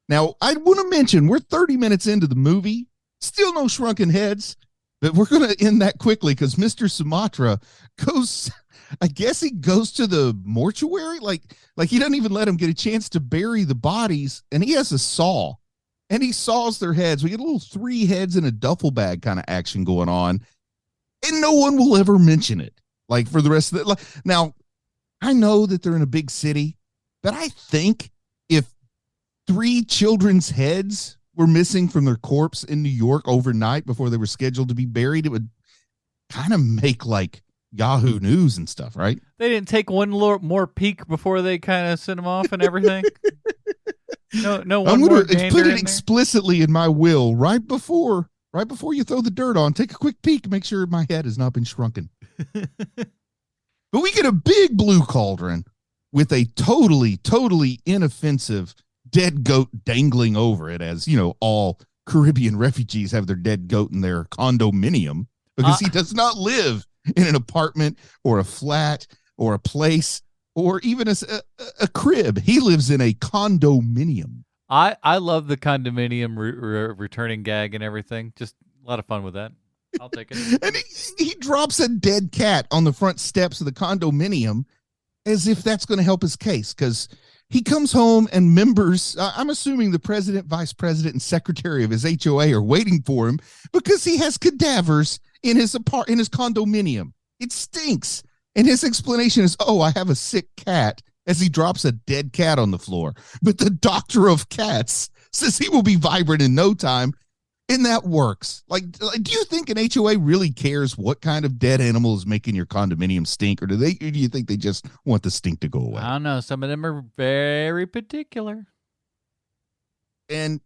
Now, I want to mention we're 30 minutes into the movie, still no Shrunken Heads. But we're going to end that quickly because Mr. Sumatra goes, I guess he goes to the mortuary. Like he doesn't even let him get a chance to bury the bodies. And he has a saw and he saws their heads. We get a little 3 heads in a duffel bag kind of action going on. And no one will ever mention it. Like for the rest of it. Now, I know that they're in a big city, but I think if 3 children's heads were missing from their corpse in New York overnight before they were scheduled to be buried, it would kind of make like Yahoo News and stuff, right? They didn't take one more peek before they kind of sent them off and everything. No, I'm going to put it explicitly in my will right before you throw the dirt on. Take a quick peek, make sure my head has not been shrunken. But we get a big blue cauldron with a totally inoffensive dead goat dangling over it, as you know, all Caribbean refugees have their dead goat in their condominium because he does not live in an apartment or a flat or a place or even a crib. He lives in a condominium. I love the condominium returning gag and everything. Just a lot of fun with that. I'll take it. And he drops a dead cat on the front steps of the condominium as if that's going to help his case, because he comes home and members, I'm assuming the president, vice president, and secretary of his HOA are waiting for him because he has cadavers in his condominium. It stinks. And his explanation is, oh, I have a sick cat, as he drops a dead cat on the floor. But the doctor of cats says he will be vibrant in no time. And that works. Like, do you think an HOA really cares what kind of dead animal is making your condominium stink, or do you think they just want the stink to go away? I don't know. Some of them are very particular. And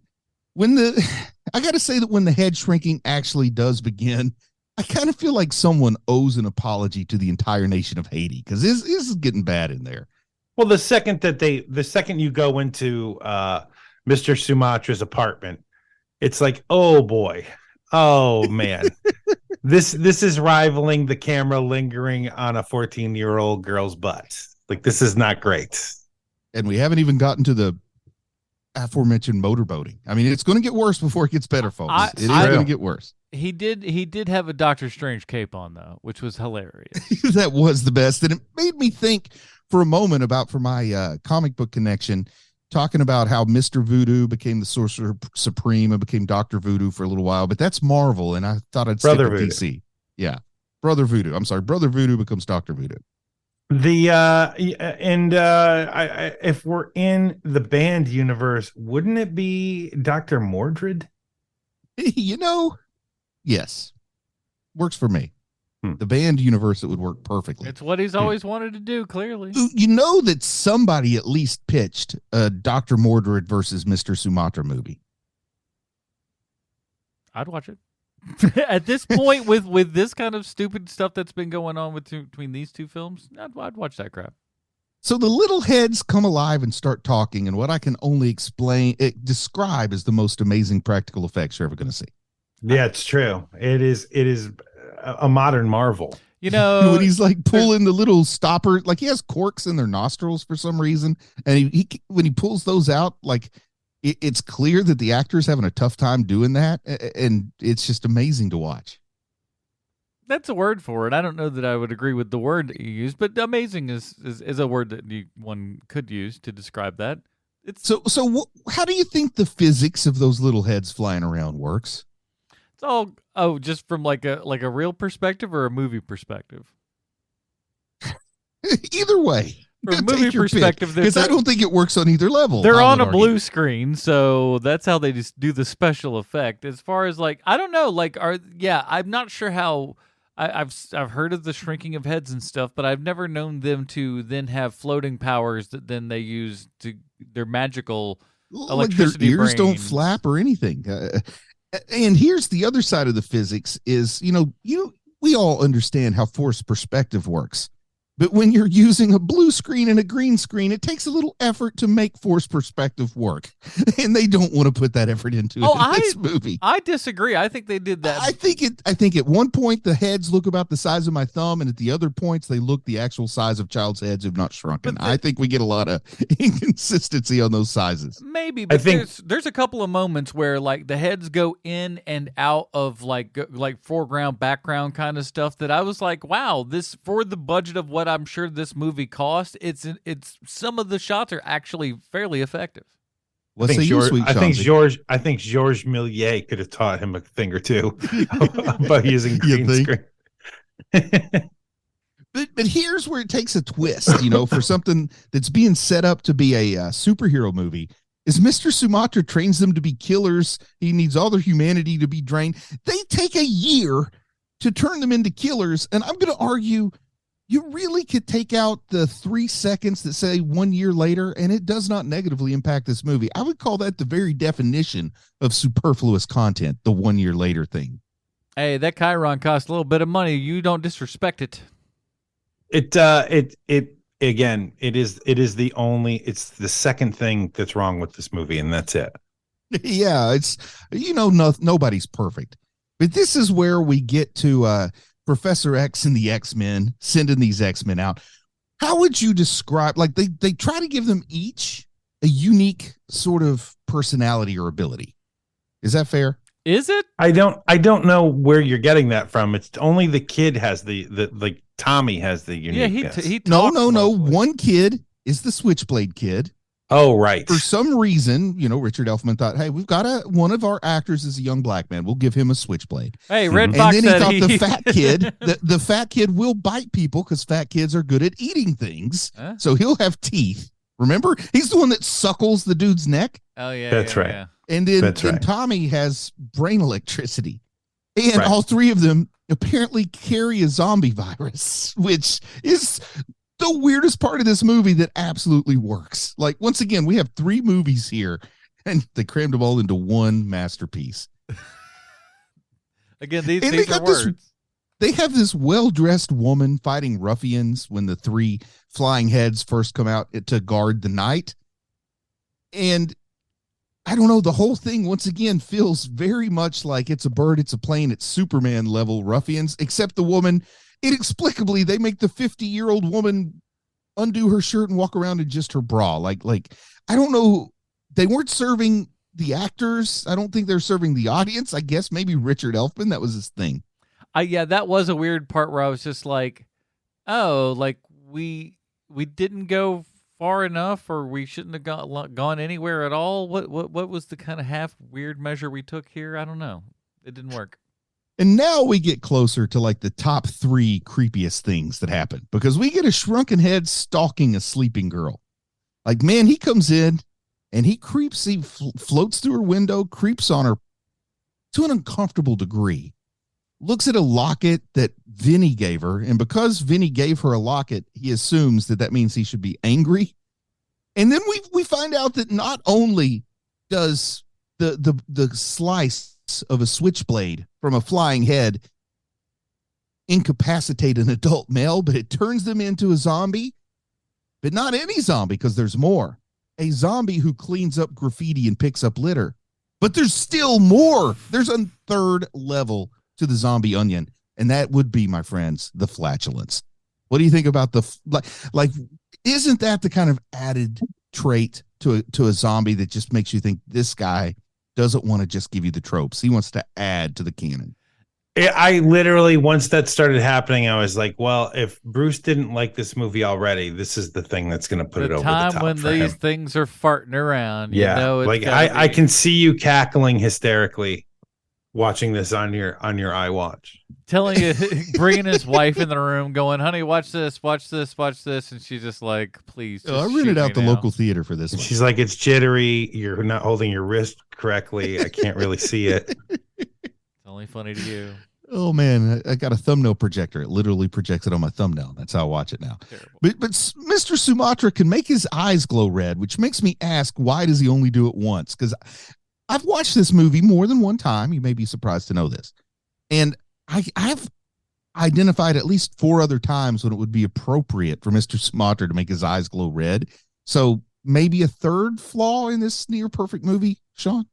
I got to say that when the head shrinking actually does begin, I kind of feel like someone owes an apology to the entire nation of Haiti, because this is getting bad in there. Well, the second you go into Mr. Sumatra's apartment, it's like, oh boy, oh man, this is rivaling the camera lingering on a 14-year-old girl's butt. Like, this is not great. And we haven't even gotten to the aforementioned motorboating. I mean, it's going to get worse before it gets better, folks. It is going to get worse. He did have a Doctor Strange cape on though, which was hilarious. That was the best, and it made me think for a moment about, for my comic book connection, talking about how Mr. Voodoo became the Sorcerer Supreme and became Dr. Voodoo for a little while, but that's Marvel, and I thought I'd stick with DC. Yeah, Brother Voodoo. I'm sorry, Brother Voodoo becomes Dr. Voodoo. If we're in the band universe, wouldn't it be Dr. Mordred? You know, yes, works for me. The band universe, it would work perfectly. It's what he's always wanted to do, clearly. You know that somebody at least pitched a Dr. Mordred versus Mr. Sumatra movie. I'd watch it. At this point, with this kind of stupid stuff that's been going on between these two films, I'd watch that crap. So the little heads come alive and start talking, and what I can only describe as the most amazing practical effects you're ever going to see. Yeah, it's true. It is a modern marvel. You know, when he's like pulling the little stopper, like he has corks in their nostrils for some reason, and he when he pulls those out, like it's clear that the actor's having a tough time doing that, and it's just amazing to watch. That's a word for it. I don't know that I would agree with the word that you used, but amazing is a word that one could use to describe that. So how do you think the physics of those little heads flying around works? It's all just from like a real perspective or a movie perspective. Either way. From a movie perspective, because I don't think it works on either level. They're on a blue screen, so that's how they just do the special effect. As far as like, I don't know, like I'm not sure how. I've heard of the shrinking of heads and stuff, but I've never known them to then have floating powers that then they use to their magical electricity. Like their ears brains. Don't flap or anything. And here's the other side of the physics: is you we all understand how forced perspective works. But when you're using a blue screen and a green screen, it takes a little effort to make forced perspective work. And they don't want to put that effort into this movie. I disagree. I think they did that. I think at one point the heads look about the size of my thumb, and at the other points they look the actual size of child's heads who've not shrunken. I think we get a lot of inconsistency on those sizes. Maybe, but there's a couple of moments where like the heads go in and out of like foreground, background kind of stuff that I was like, wow, this for the budget of what I'm sure this movie cost, it's some of the shots are actually fairly effective. I think Georges Méliès could have taught him a thing or two about using green screen. But here's where it takes a twist, for something that's being set up to be a superhero movie. Is Mr. Sumatra trains them to be killers. He needs all their humanity to be drained. They take a year to turn them into killers, and I'm going to argue you really could take out the 3 seconds that say 1 year later, and it does not negatively impact this movie. I would call that the very definition of superfluous content, the 1 year later thing. Hey, that Chiron costs a little bit of money. You don't disrespect it. It's the second thing that's wrong with this movie, and that's it. Yeah, it's, nobody's perfect. But this is where we get to Professor X and the X-Men sending these X-Men out. How would you describe, like they try to give them each a unique sort of personality or ability. Is that fair? Is it? I don't know where you're getting that from. It's only the kid has the Tommy has the uniqueness. Yeah, he no. One kid is the Switchblade kid. Oh, right. For some reason, Richard Elfman thought, hey, we've got one of our actors is a young black man. We'll give him a Switchblade. Hey, Red Fox and then he said thought the fat kid, the fat kid will bite people because fat kids are good at eating things. Huh? So he'll have teeth. Remember? He's the one that suckles the dude's neck. Oh, yeah. That's right. Yeah. And then Tommy has brain electricity. And all three of them apparently carry a zombie virus, which is the weirdest part of this movie that absolutely works. Like, once again, we have 3 movies here, and they crammed them all into one masterpiece. Again, these are words. They have this well-dressed woman fighting ruffians when the 3 flying heads first come out to guard the night. And I don't know, the whole thing, once again, feels very much like it's a bird, it's a plane, it's Superman level ruffians, except the woman, inexplicably, they make the 50-year-old woman undo her shirt and walk around in just her bra. Like, I don't know. They weren't serving the actors. I don't think they're serving the audience. I guess maybe Richard Elfman, that was his thing. Yeah, that was a weird part where I was just like, oh, like we didn't go far enough, or we shouldn't have gone anywhere at all. What was the kind of half weird measure we took here? I don't know. It didn't work. And now we get closer to like the top 3 creepiest things that happen, because we get a Shrunken Head stalking a sleeping girl. Like, man, he comes in and he floats through her window, creeps on her to an uncomfortable degree, looks at a locket that Vinny gave her. And because Vinny gave her a locket, he assumes that means he should be angry. And then we find out that not only does the slice of a switchblade from a flying head incapacitate an adult male, but it turns them into a zombie. But not any zombie, because there's more. A zombie who cleans up graffiti and picks up litter. But there's still more. There's a 3rd level to the zombie onion, and that would be, my friends, the flatulence. What do you think about like isn't that the kind of added trait to a zombie that just makes you think this guy doesn't want to just give you the tropes? He wants to add to the canon. I literally, once that started happening, I was like, well, if Bruce didn't like this movie already, this is the thing that's going to put it over the top. The time when these things are farting around. Yeah. Like I can see you cackling hysterically watching this on your iWatch. Telling you, bringing his wife in the room, going, honey, watch this. And she's just like, please. I rented out the local theater for this one. She's like, it's jittery. You're not holding your wrist correctly. I can't really see it. It's only funny to you. Oh, man, I got a thumbnail projector. It literally projects it on my thumbnail. That's how I watch it now. Terrible. But Mr. Sumatra can make his eyes glow red, which makes me ask, why does he only do it once? Because I've watched this movie more than one time. You may be surprised to know this. And identified at least 4 other times when it would be appropriate for Mr. Sumatra to make his eyes glow red. So maybe a third flaw in this near perfect movie, Sean?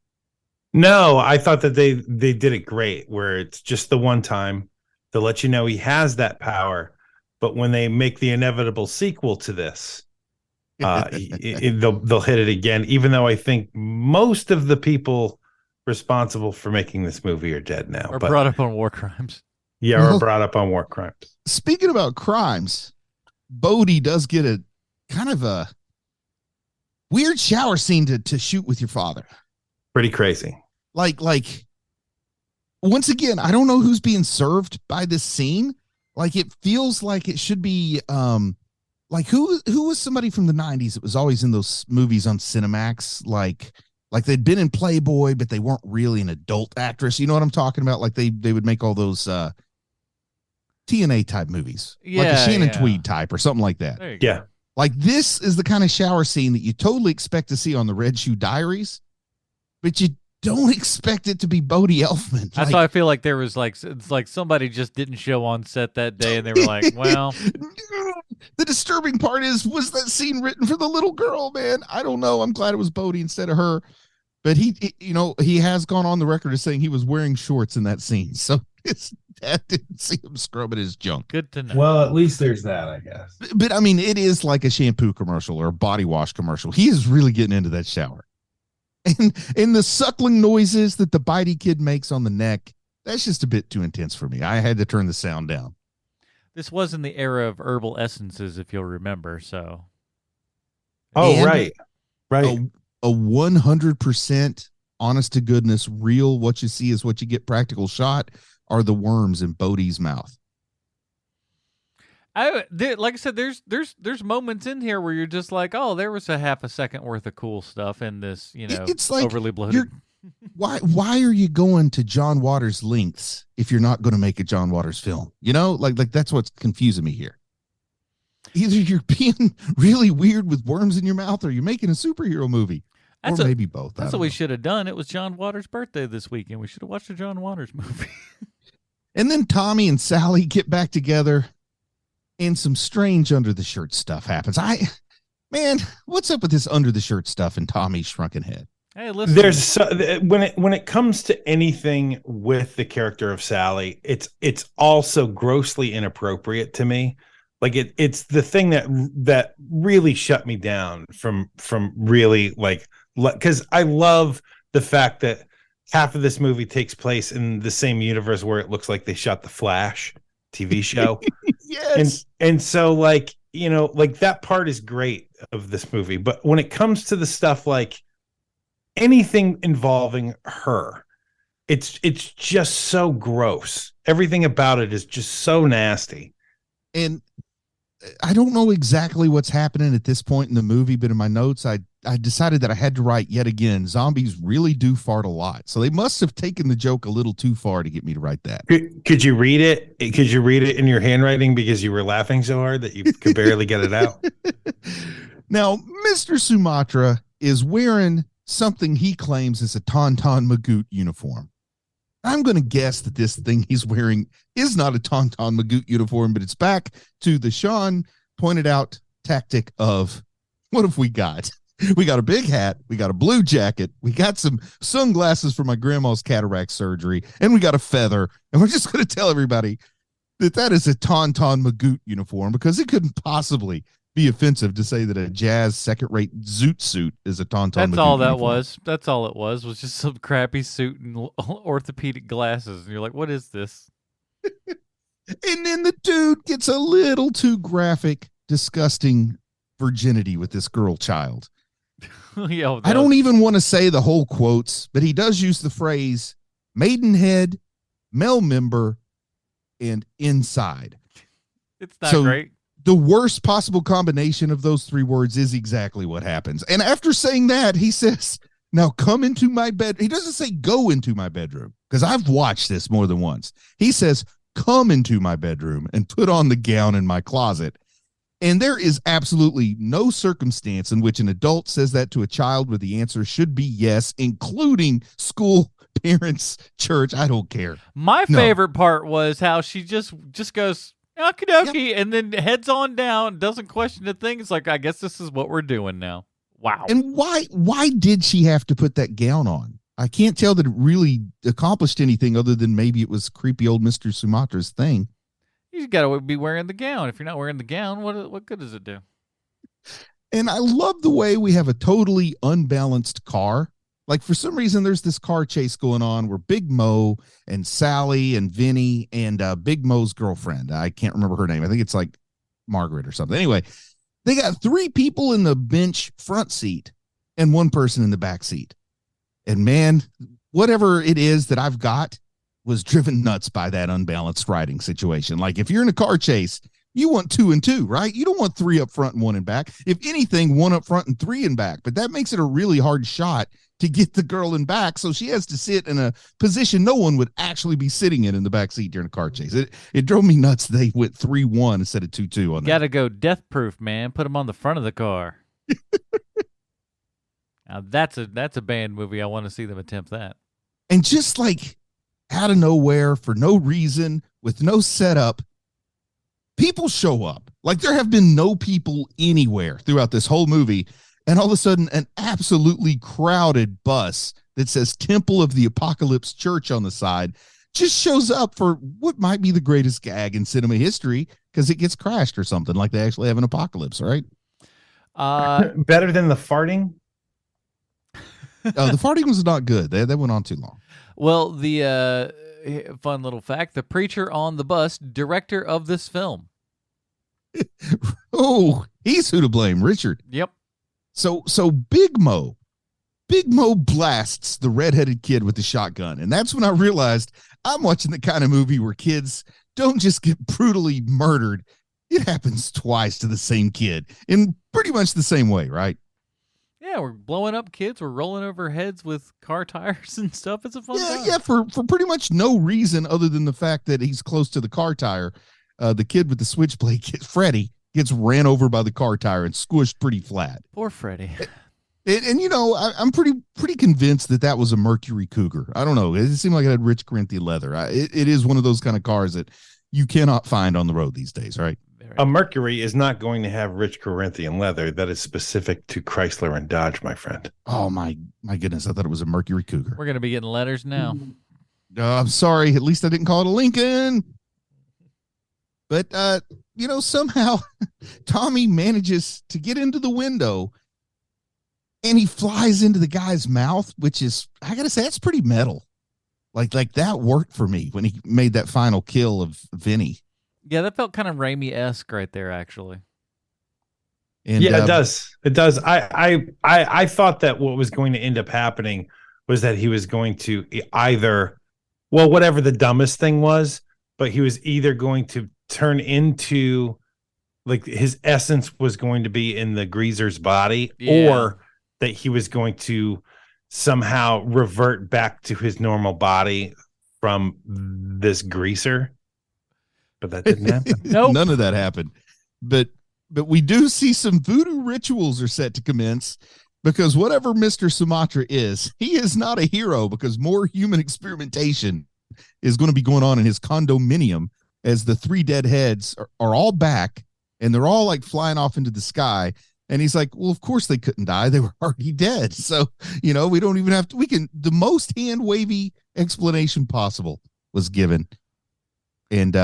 No, I thought that they did it great, where it's just the one time to let you know he has that power. But when they make the inevitable sequel to this, they'll hit it again, even though I think most of the people responsible for making this movie are dead now. Or brought up on war crimes. Yeah, or brought up on war crimes. Speaking about crimes, Bodhi does get a kind of a weird shower scene to shoot with your father. Pretty crazy. Like once again, I don't know who's being served by this scene. Like it feels like it should be like who was somebody from the 90s that was always in those movies on Cinemax, like they'd been in Playboy, but they weren't really an adult actress. You know what I'm talking about? Like they would make all those TNA type movies, like a Shannon Tweed type or something like that. Yeah. Like this is the kind of shower scene that you totally expect to see on the Red Shoe Diaries, but you don't expect it to be Bodhi Elfman. That's why I feel like there was it's like somebody just didn't show on set that day, and they were like, "Well." The disturbing part was that scene written for the little girl, man. I don't know. I'm glad it was Bodhi instead of her, but he has gone on the record as saying he was wearing shorts in that scene, so his dad didn't see him scrubbing his junk. Good to know. Well, at least there's that, I guess. But I mean, it is like a shampoo commercial or a body wash commercial. He is really getting into that shower. And the suckling noises that the bitey kid makes on the neck, that's just a bit too intense for me. I had to turn the sound down. This was in the era of herbal essences, if you'll remember. So, oh, right. A 100% honest to goodness, real, what you see is what you get practical shot are the worms in Bodhi's mouth. Like I said, there's moments in here where you're just like, oh, there was a half a second worth of cool stuff in this, it's like overly bloated. Why are you going to John Waters lengths if you're not going to make a John Waters film? Like that's what's confusing me here. Either you're being really weird with worms in your mouth, or you're making a superhero movie, or maybe both. That's what we should have done. It was John Waters' birthday this weekend. We should have watched a John Waters movie. And then Tommy and Sally get back together, and some strange under the shirt stuff happens. Man, what's up with this under the shirt stuff in Tommy's Shrunken Head? Hey, listen. There's when it comes to anything with the character of Sally, it's also grossly inappropriate to me. Like it's the thing that really shut me down from really because I love the fact that half of this movie takes place in the same universe where it looks like they shot the Flash TV show. Yes. And so that part is great of this movie, but when it comes to the stuff like anything involving her, it's just so gross. Everything about it is just so nasty. And I don't know exactly what's happening at this point in the movie, but in my notes, I decided that I had to write yet again, zombies really do fart a lot. So they must have taken the joke a little too far to get me to write that. Could you read it? Could you read it in your handwriting because you were laughing so hard that you could barely get it out? Now, Mr. Sumatra is wearing something he claims is a Tauntaun Magoot uniform. I'm going to guess that this thing he's wearing is not a Tauntaun Magoot uniform, but it's back to the Sean pointed out tactic of what have we got? We got a big hat. We got a blue jacket. We got some sunglasses for my grandma's cataract surgery, and we got a feather. And we're just going to tell everybody that is a Tauntaun Magoot uniform because it couldn't possibly be offensive to say that a jazz second-rate zoot suit is a Tauntaun Magoot That's all that uniform. was. That's all it was just some crappy suit and orthopedic glasses. And you're like, what is this? And then the dude gets a little too graphic, disgusting virginity with this girl child. Yeah, I don't even want to say the whole quotes, but he does use the phrase maidenhead, male member, and inside. It's not great. The worst possible combination of those 3 words is exactly what happens. And after saying that, he says, now come into my bed. He doesn't say go into my bedroom because I've watched this more than once. He says, come into my bedroom and put on the gown in my closet. And there is absolutely no circumstance in which an adult says that to a child where the answer should be yes, including school parents' church. I don't care. My favorite part was how she just goes, okie dokie, and then heads on down, doesn't question a thing. It's like, I guess this is what we're doing now. Wow. And why did she have to put that gown on? I can't tell that it really accomplished anything other than maybe it was creepy old Mr. Sumatra's thing. You got to be wearing the gown. If you're not wearing the gown, what good does it do? And I love the way we have a totally unbalanced car. Like, for some reason, there's this car chase going on where Big Mo and Sally and Vinny and Big Mo's girlfriend, I can't remember her name. I think it's like Margaret or something. Anyway, they got 3 people in the bench front seat and 1 person in the back seat. And man, whatever it is that I've got was driven nuts by that unbalanced riding situation. Like, if you're in a car chase, you want 2 and 2, right? You don't want 3 up front and 1 in back. If anything, 1 up front and 3 in back. But that makes it a really hard shot to get the girl in back, so she has to sit in a position no one would actually be sitting in the back seat during a car chase. It drove me nuts. They went 3-1 instead of 2-2 on that. Got to go death proof, man. Put them on the front of the car. Now that's a band movie. I want to see them attempt that. And just like out of nowhere, for no reason, with no setup, people show up. Like, there have been no people anywhere throughout this whole movie. And all of a sudden, an absolutely crowded bus that says Temple of the Apocalypse Church on the side just shows up for what might be the greatest gag in cinema history, because it gets crashed or something. Like, they actually have an apocalypse, right? Better than the farting? The farting was not good. They went on too long. Well, the fun little fact, the preacher on the bus, director of this film. Oh, he's who to blame, Richard. Yep. So Big Mo blasts the redheaded kid with the shotgun. And that's when I realized I'm watching the kind of movie where kids don't just get brutally murdered. It happens twice to the same kid in pretty much the same way, right? Yeah, we're blowing up kids. We're rolling over heads with car tires and stuff. It's a fun time. Yeah, for pretty much no reason other than the fact that he's close to the car tire. The kid with the switchblade, Freddie, gets ran over by the car tire and squished pretty flat. Poor Freddie. And you know, I'm pretty convinced that was a Mercury Cougar. I don't know. It seemed like it had rich Corinthian leather. It is one of those kind of cars that you cannot find on the road these days, right? A Mercury is not going to have rich Corinthian leather. That is specific to Chrysler and Dodge, my friend. Oh, my goodness. I thought it was a Mercury Cougar. We're going to be getting letters now. I'm sorry. At least I didn't call it a Lincoln. But, somehow Tommy manages to get into the window and he flies into the guy's mouth, which is, I got to say, that's pretty metal. Like that worked for me when he made that final kill of Vinny. Yeah, that felt kind of Raimi-esque right there, actually. And, yeah, it does. It does. I thought that what was going to end up happening was that he was going to either, well, whatever the dumbest thing was, but he was either going to turn into, like, his essence was going to be in the greaser's body, or that he was going to somehow revert back to his normal body from this greaser. But that didn't happen. Nope. None of that happened. But we do see some voodoo rituals are set to commence, because whatever Mr. Sumatra is, he is not a hero, because more human experimentation is going to be going on in his condominium as the 3 dead heads are all back and they're all like flying off into the sky. And he's like, well, of course they couldn't die. They were already dead. So, we don't even have to, the most hand wavy explanation possible was given. And,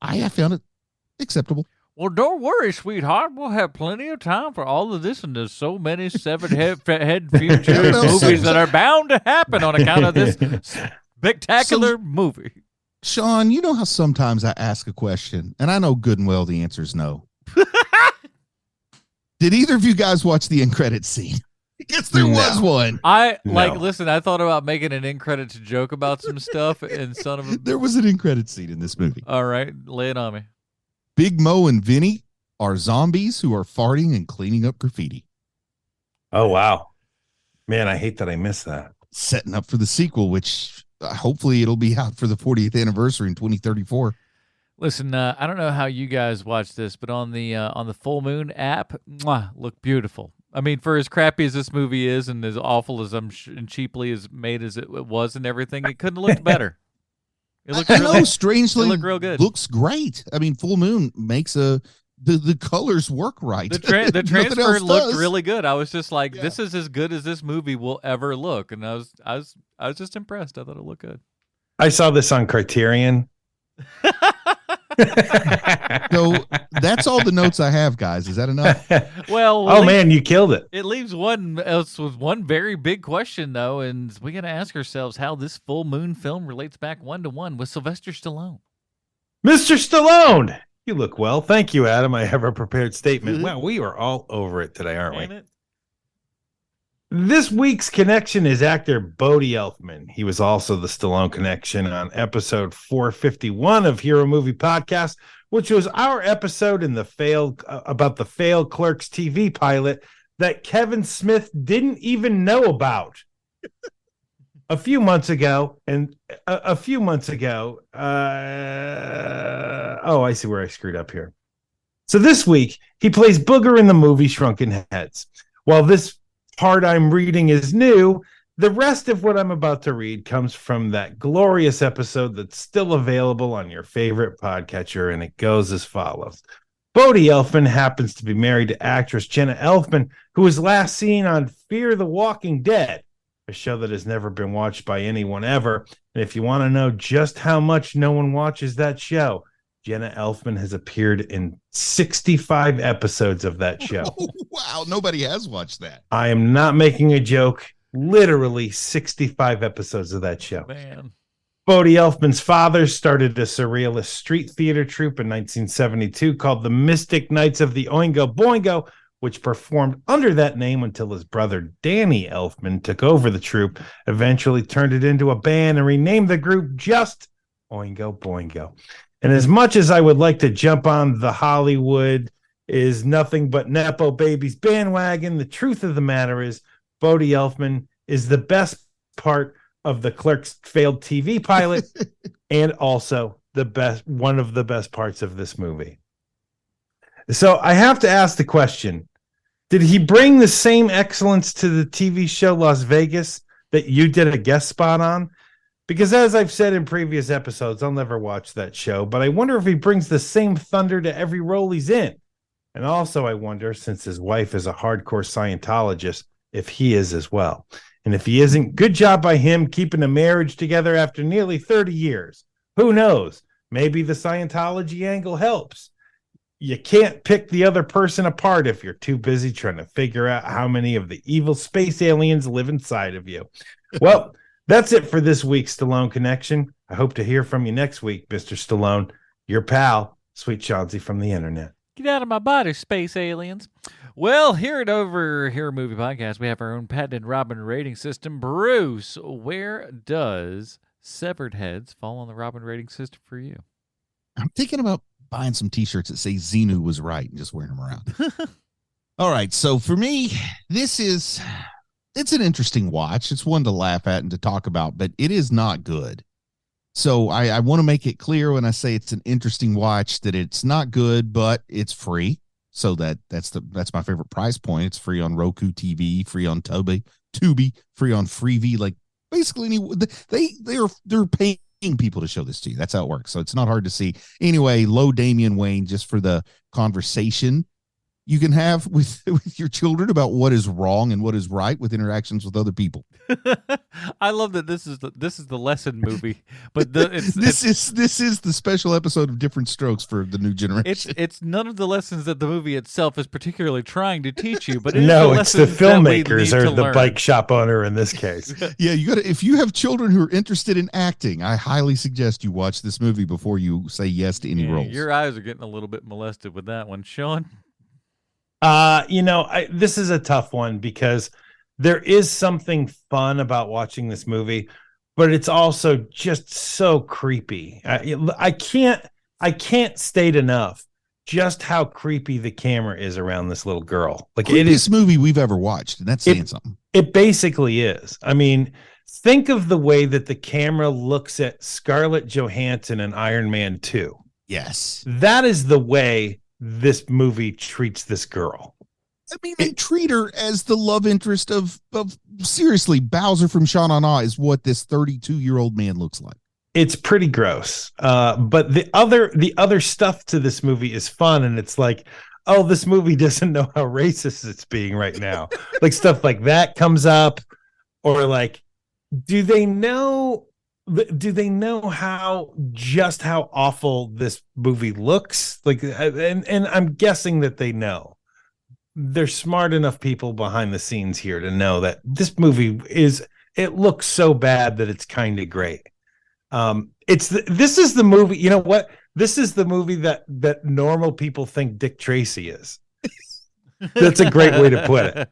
I found it acceptable. Well, don't worry, sweetheart. We'll have plenty of time for all of this, and there's so many severed head future movies that are bound to happen on account of this spectacular movie. Sean, you know how sometimes I ask a question, and I know good and well the answer is no. Did either of you guys watch the end credits scene? Because there was one. Listen, I thought about making an end credits joke about some stuff, and there was an end credits scene in this movie. All right, lay it on me. Big Mo and Vinny are zombies who are farting and cleaning up graffiti. Oh, wow. Man, I hate that I missed that. Setting up for the sequel, which hopefully it'll be out for the 40th anniversary in 2034. Listen, I don't know how you guys watch this, but on the Full Moon app, look beautiful. I mean, for as crappy as this movie is, and as awful as and cheaply as made as it was, and everything, it couldn't have looked better. It looked strangely, it looked real good. Looks great. I mean, Full Moon makes the colors work right. The transfer looked really good. I was just like, this is as good as this movie will ever look, and I was just impressed. I thought it looked good. I saw this on Criterion. So that's all the notes I have, guys. Is that enough? Well, man, you killed it. It leaves one very big question though, and we got to ask ourselves how this Full Moon film relates back 1-to-1 with Sylvester Stallone. Mr. Stallone, you look well. Thank you, Adam. I have a prepared statement. Wow, we are all over it today, aren't we? This week's connection is actor Bodie Elfman. He was also the Stallone connection on episode 451 of Hero Movie Podcast, which was our episode in about the failed Clerks TV pilot that Kevin Smith didn't even know about. A few months ago, I see where I screwed up here. So this week, he plays Booger in the movie Shrunken Heads. While this part I'm reading is new, the rest of what I'm about to read comes from that glorious episode that's still available on your favorite podcatcher, and it goes as follows. Bodie Elfman happens to be married to actress Jenna Elfman, who was last seen on Fear the Walking Dead, a show that has never been watched by anyone ever. And if you want to know just how much no one watches that show, Jenna Elfman has appeared in 65 episodes of that show. Oh, wow, nobody has watched that. I am not making a joke. Literally 65 episodes of that show. Man. Bodie Elfman's father started a surrealist street theater troupe in 1972 called the Mystic Knights of the Oingo Boingo, which performed under that name until his brother Danny Elfman took over the troupe, eventually turned it into a band and renamed the group just Oingo Boingo. And as much as I would like to jump on the Hollywood is nothing but Nepo Babies bandwagon, the truth of the matter is Bodie Elfman is the best part of the Clerks failed TV pilot and also one of the best parts of this movie. So I have to ask the question, did he bring the same excellence to the TV show Las Vegas that you did a guest spot on? Because as I've said in previous episodes, I'll never watch that show, but I wonder if he brings the same thunder to every role he's in. And also I wonder, since his wife is a hardcore Scientologist, if he is as well. And if he isn't, good job by him keeping a marriage together after nearly 30 years. Who knows? Maybe the Scientology angle helps. You can't pick the other person apart if you're too busy trying to figure out how many of the evil space aliens live inside of you. Well, that's it for this week's Stallone Connection. I hope to hear from you next week, Mr. Stallone. Your pal, Sweet Chauncey from the internet. Get out of my body, space aliens. Well, here at Over Here Movie Podcast, we have our own patented Robin rating system. Bruce, where does Severed Heads fall on the Robin rating system for you? I'm thinking about buying some t-shirts that say Xenu was right and just wearing them around. All right. So for me, it's an interesting watch. It's one to laugh at and to talk about, but it is not good. So I want to make it clear when I say it's an interesting watch that it's not good, but it's free. So that's my favorite price point. It's free on Roku TV, free on Tubi, free on Freevee. Like basically they're paying people to show this to you. That's how it works. So it's not hard to see. Anyway, low Damian Wayne just for the conversation you can have with your children about what is wrong and what is right with interactions with other people. I love that this is the lesson movie, but this is the special episode of Different Strokes for the new generation. It's none of the lessons that the movie itself is particularly trying to teach you, but it's the filmmakers or the bike shop owner in this case. Yeah, if you have children who are interested in acting, I highly suggest you watch this movie before you say yes to any roles. Your eyes are getting a little bit molested with that one, Sean. This is a tough one because there is something fun about watching this movie, but it's also just so creepy. I can't state enough just how creepy the camera is around this little girl. Like it is movie we've ever watched, and that's saying something. It basically is. I mean, think of the way that the camera looks at Scarlett Johansson in Iron Man 2. Yes. That is the way this movie treats this girl. I mean, they treat her as the love interest of seriously, Bowser from Sha-Na-Na is what this 32-year-old man looks like. It's pretty gross. But the other stuff to this movie is fun, and it's like, oh, this movie doesn't know how racist it's being right now. Like stuff like that comes up, or like, do they know how awful this movie looks? Like, and I'm guessing that they know. They're smart enough people behind the scenes here to know that this movie it looks so bad that it's kind of great. This is the movie, you know what? This is the movie that normal people think Dick Tracy is. That's a great way to put it.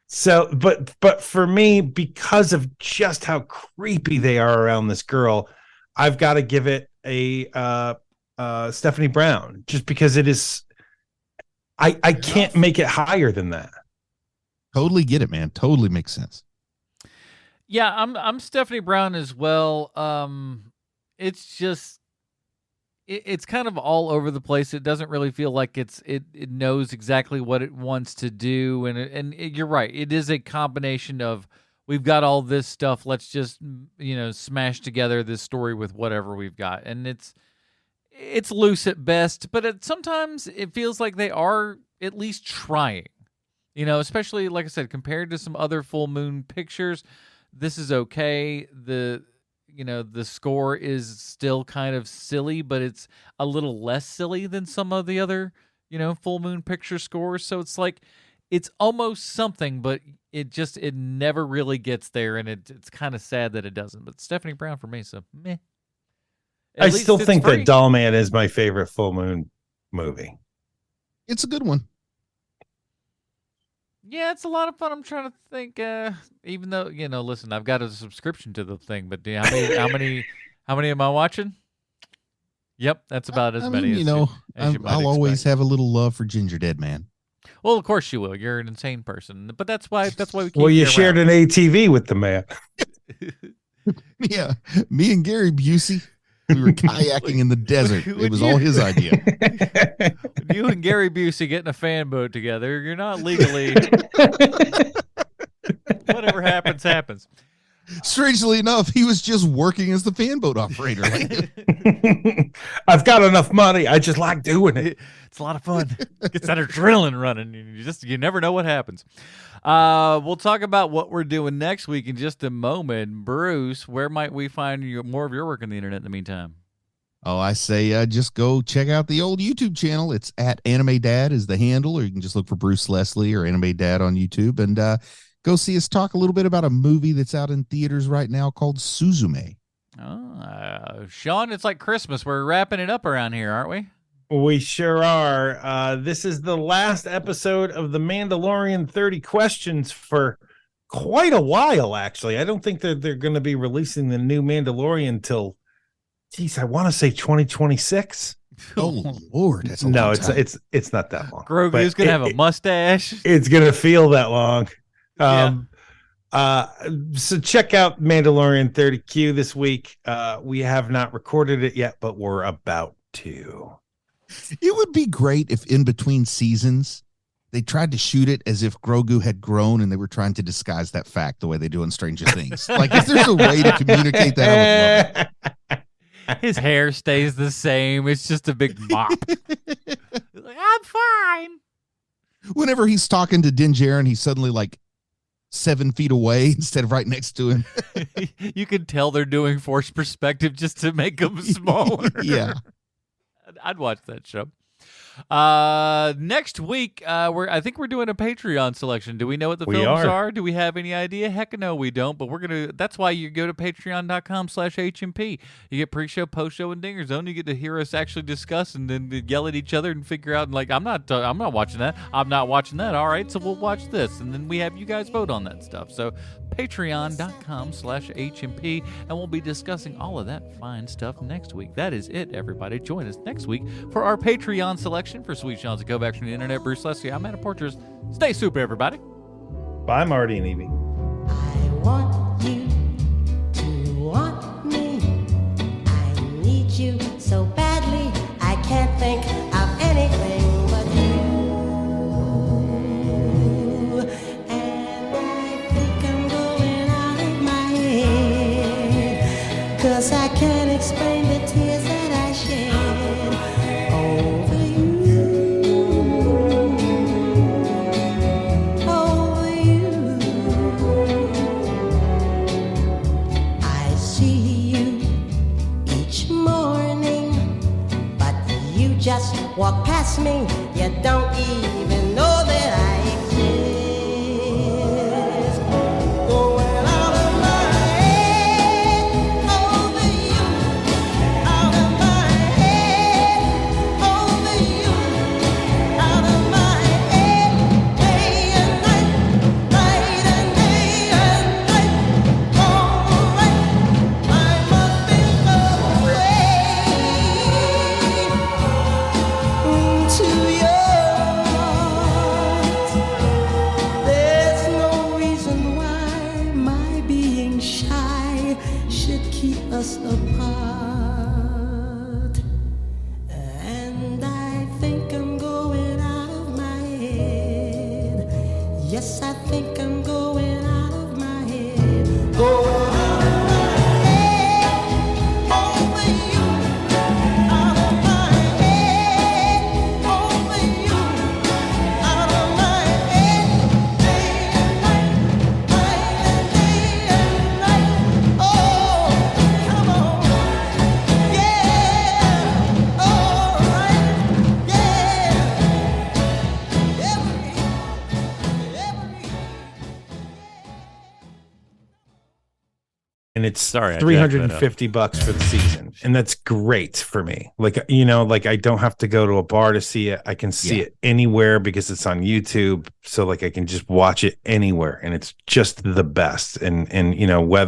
So, but for me, because of just how creepy they are around this girl, I've got to give it a Stephanie Brown, just because it is. I can't make it higher than that. Totally get it, man. Totally makes sense. Yeah, I'm Stephanie Brown as well. It's just it's kind of all over the place. It doesn't really feel like it knows exactly what it wants to do, and you're right. It is a combination of, we've got all this stuff, let's just smash together this story with whatever we've got, and it's loose at best, but sometimes it feels like they are at least trying. Especially, like I said, compared to some other full moon pictures, this is okay. The score is still kind of silly, but it's a little less silly than some of the other, full moon picture scores. So it's like, it's almost something, but it never really gets there, and it's kind of sad that it doesn't. But Stephanie Brown for me, so meh. I still think that Doll Man is my favorite full moon movie. It's a good one. Yeah, it's a lot of fun. I'm trying to think. Even though listen, I've got a subscription to the thing, but how many am I watching? Yep, that's about as many. I'll always have a little love for Ginger Dead Man. Well, of course you will. You're an insane person, but that's why we keep. Well, you shared an ATV with the man. Yeah, me and Gary Busey. We were kayaking in the desert. It was all his idea. You and Gary Busey getting a fan boat together. You're not legally. Whatever happens, happens. Strangely enough, he was just working as the fan boat operator. I've got enough money. I just like doing it. It's a lot of fun. Gets that adrenaline running. You never know what happens. We'll talk about what we're doing next week in just a moment. Bruce, where might we find more of your work on the internet in the meantime? Oh, I say just go check out the old YouTube channel. It's at Anime Dad is the handle, or you can just look for Bruce Leslie or Anime Dad on YouTube, and go see us talk a little bit about a movie that's out in theaters right now called Suzume. Sean, it's like Christmas. We're wrapping it up around here, aren't we? We sure are. This is the last episode of The Mandalorian 30 Questions for quite a while, actually. I don't think that they're going to be releasing the new Mandalorian till, I want to say 2026. Oh, Lord. That's a long time. It's not that long. Grogu's going to have a mustache. It's going to feel that long. Yeah. So check out Mandalorian 30Q this week. We have not recorded it yet, but we're about to. It would be great if in between seasons they tried to shoot it as if Grogu had grown and they were trying to disguise that fact the way they do in Stranger Things. Like, if there's a way to communicate that, I would love it. His hair stays the same. It's just a big mop. I'm fine. Whenever he's talking to Din Djarin, he's suddenly like 7 feet away instead of right next to him. You can tell they're doing forced perspective just to make him smaller. Yeah. I'd watch that show. Next week, I think we're doing a Patreon selection. Do we know what the films are? Do we have any idea? Heck no, we don't. But that's why you go to patreon.com/HMP. You get pre-show, post-show, and Dinger Zone. You get to hear us actually discuss and then yell at each other and figure out, like, I'm not watching that. I'm not watching that. All right, so we'll watch this. And then we have you guys vote on that stuff. So patreon.com/HMP, and we'll be discussing all of that fine stuff next week. That is it, everybody. Join us next week for our Patreon selection. For Sweet Sean's and Kovacs from the internet, Bruce Leslie, I'm Matt Porters. Stay super, everybody. Bye, Marty and Evie. I want you to want me. I need you so badly. I can't think of anything but you. can't explain the tears that I shed over you, over you. I see you each morning, but you just walk past me. You don't even know that I exist. Going out of my head over you, out of my head over you, out of my head day and night, night and day and night. Alright, I must be away to yours. There's no reason why my being shy should keep us apart. And I think I'm going out of my head. Yes, I think I'm going out of my head. Going out of my head over you, out of my head over you, out of my head day and night, night and day and night. Oh, come on, yeah, all right, yeah, every. And it's Sorry, I jacked that up. $350 for the season, and that's great for me. Like, you know, like I don't have to go to a bar to see it. I can see it anywhere because it's on YouTube. So like I can just watch it anywhere, and it's just the best. And you know, whether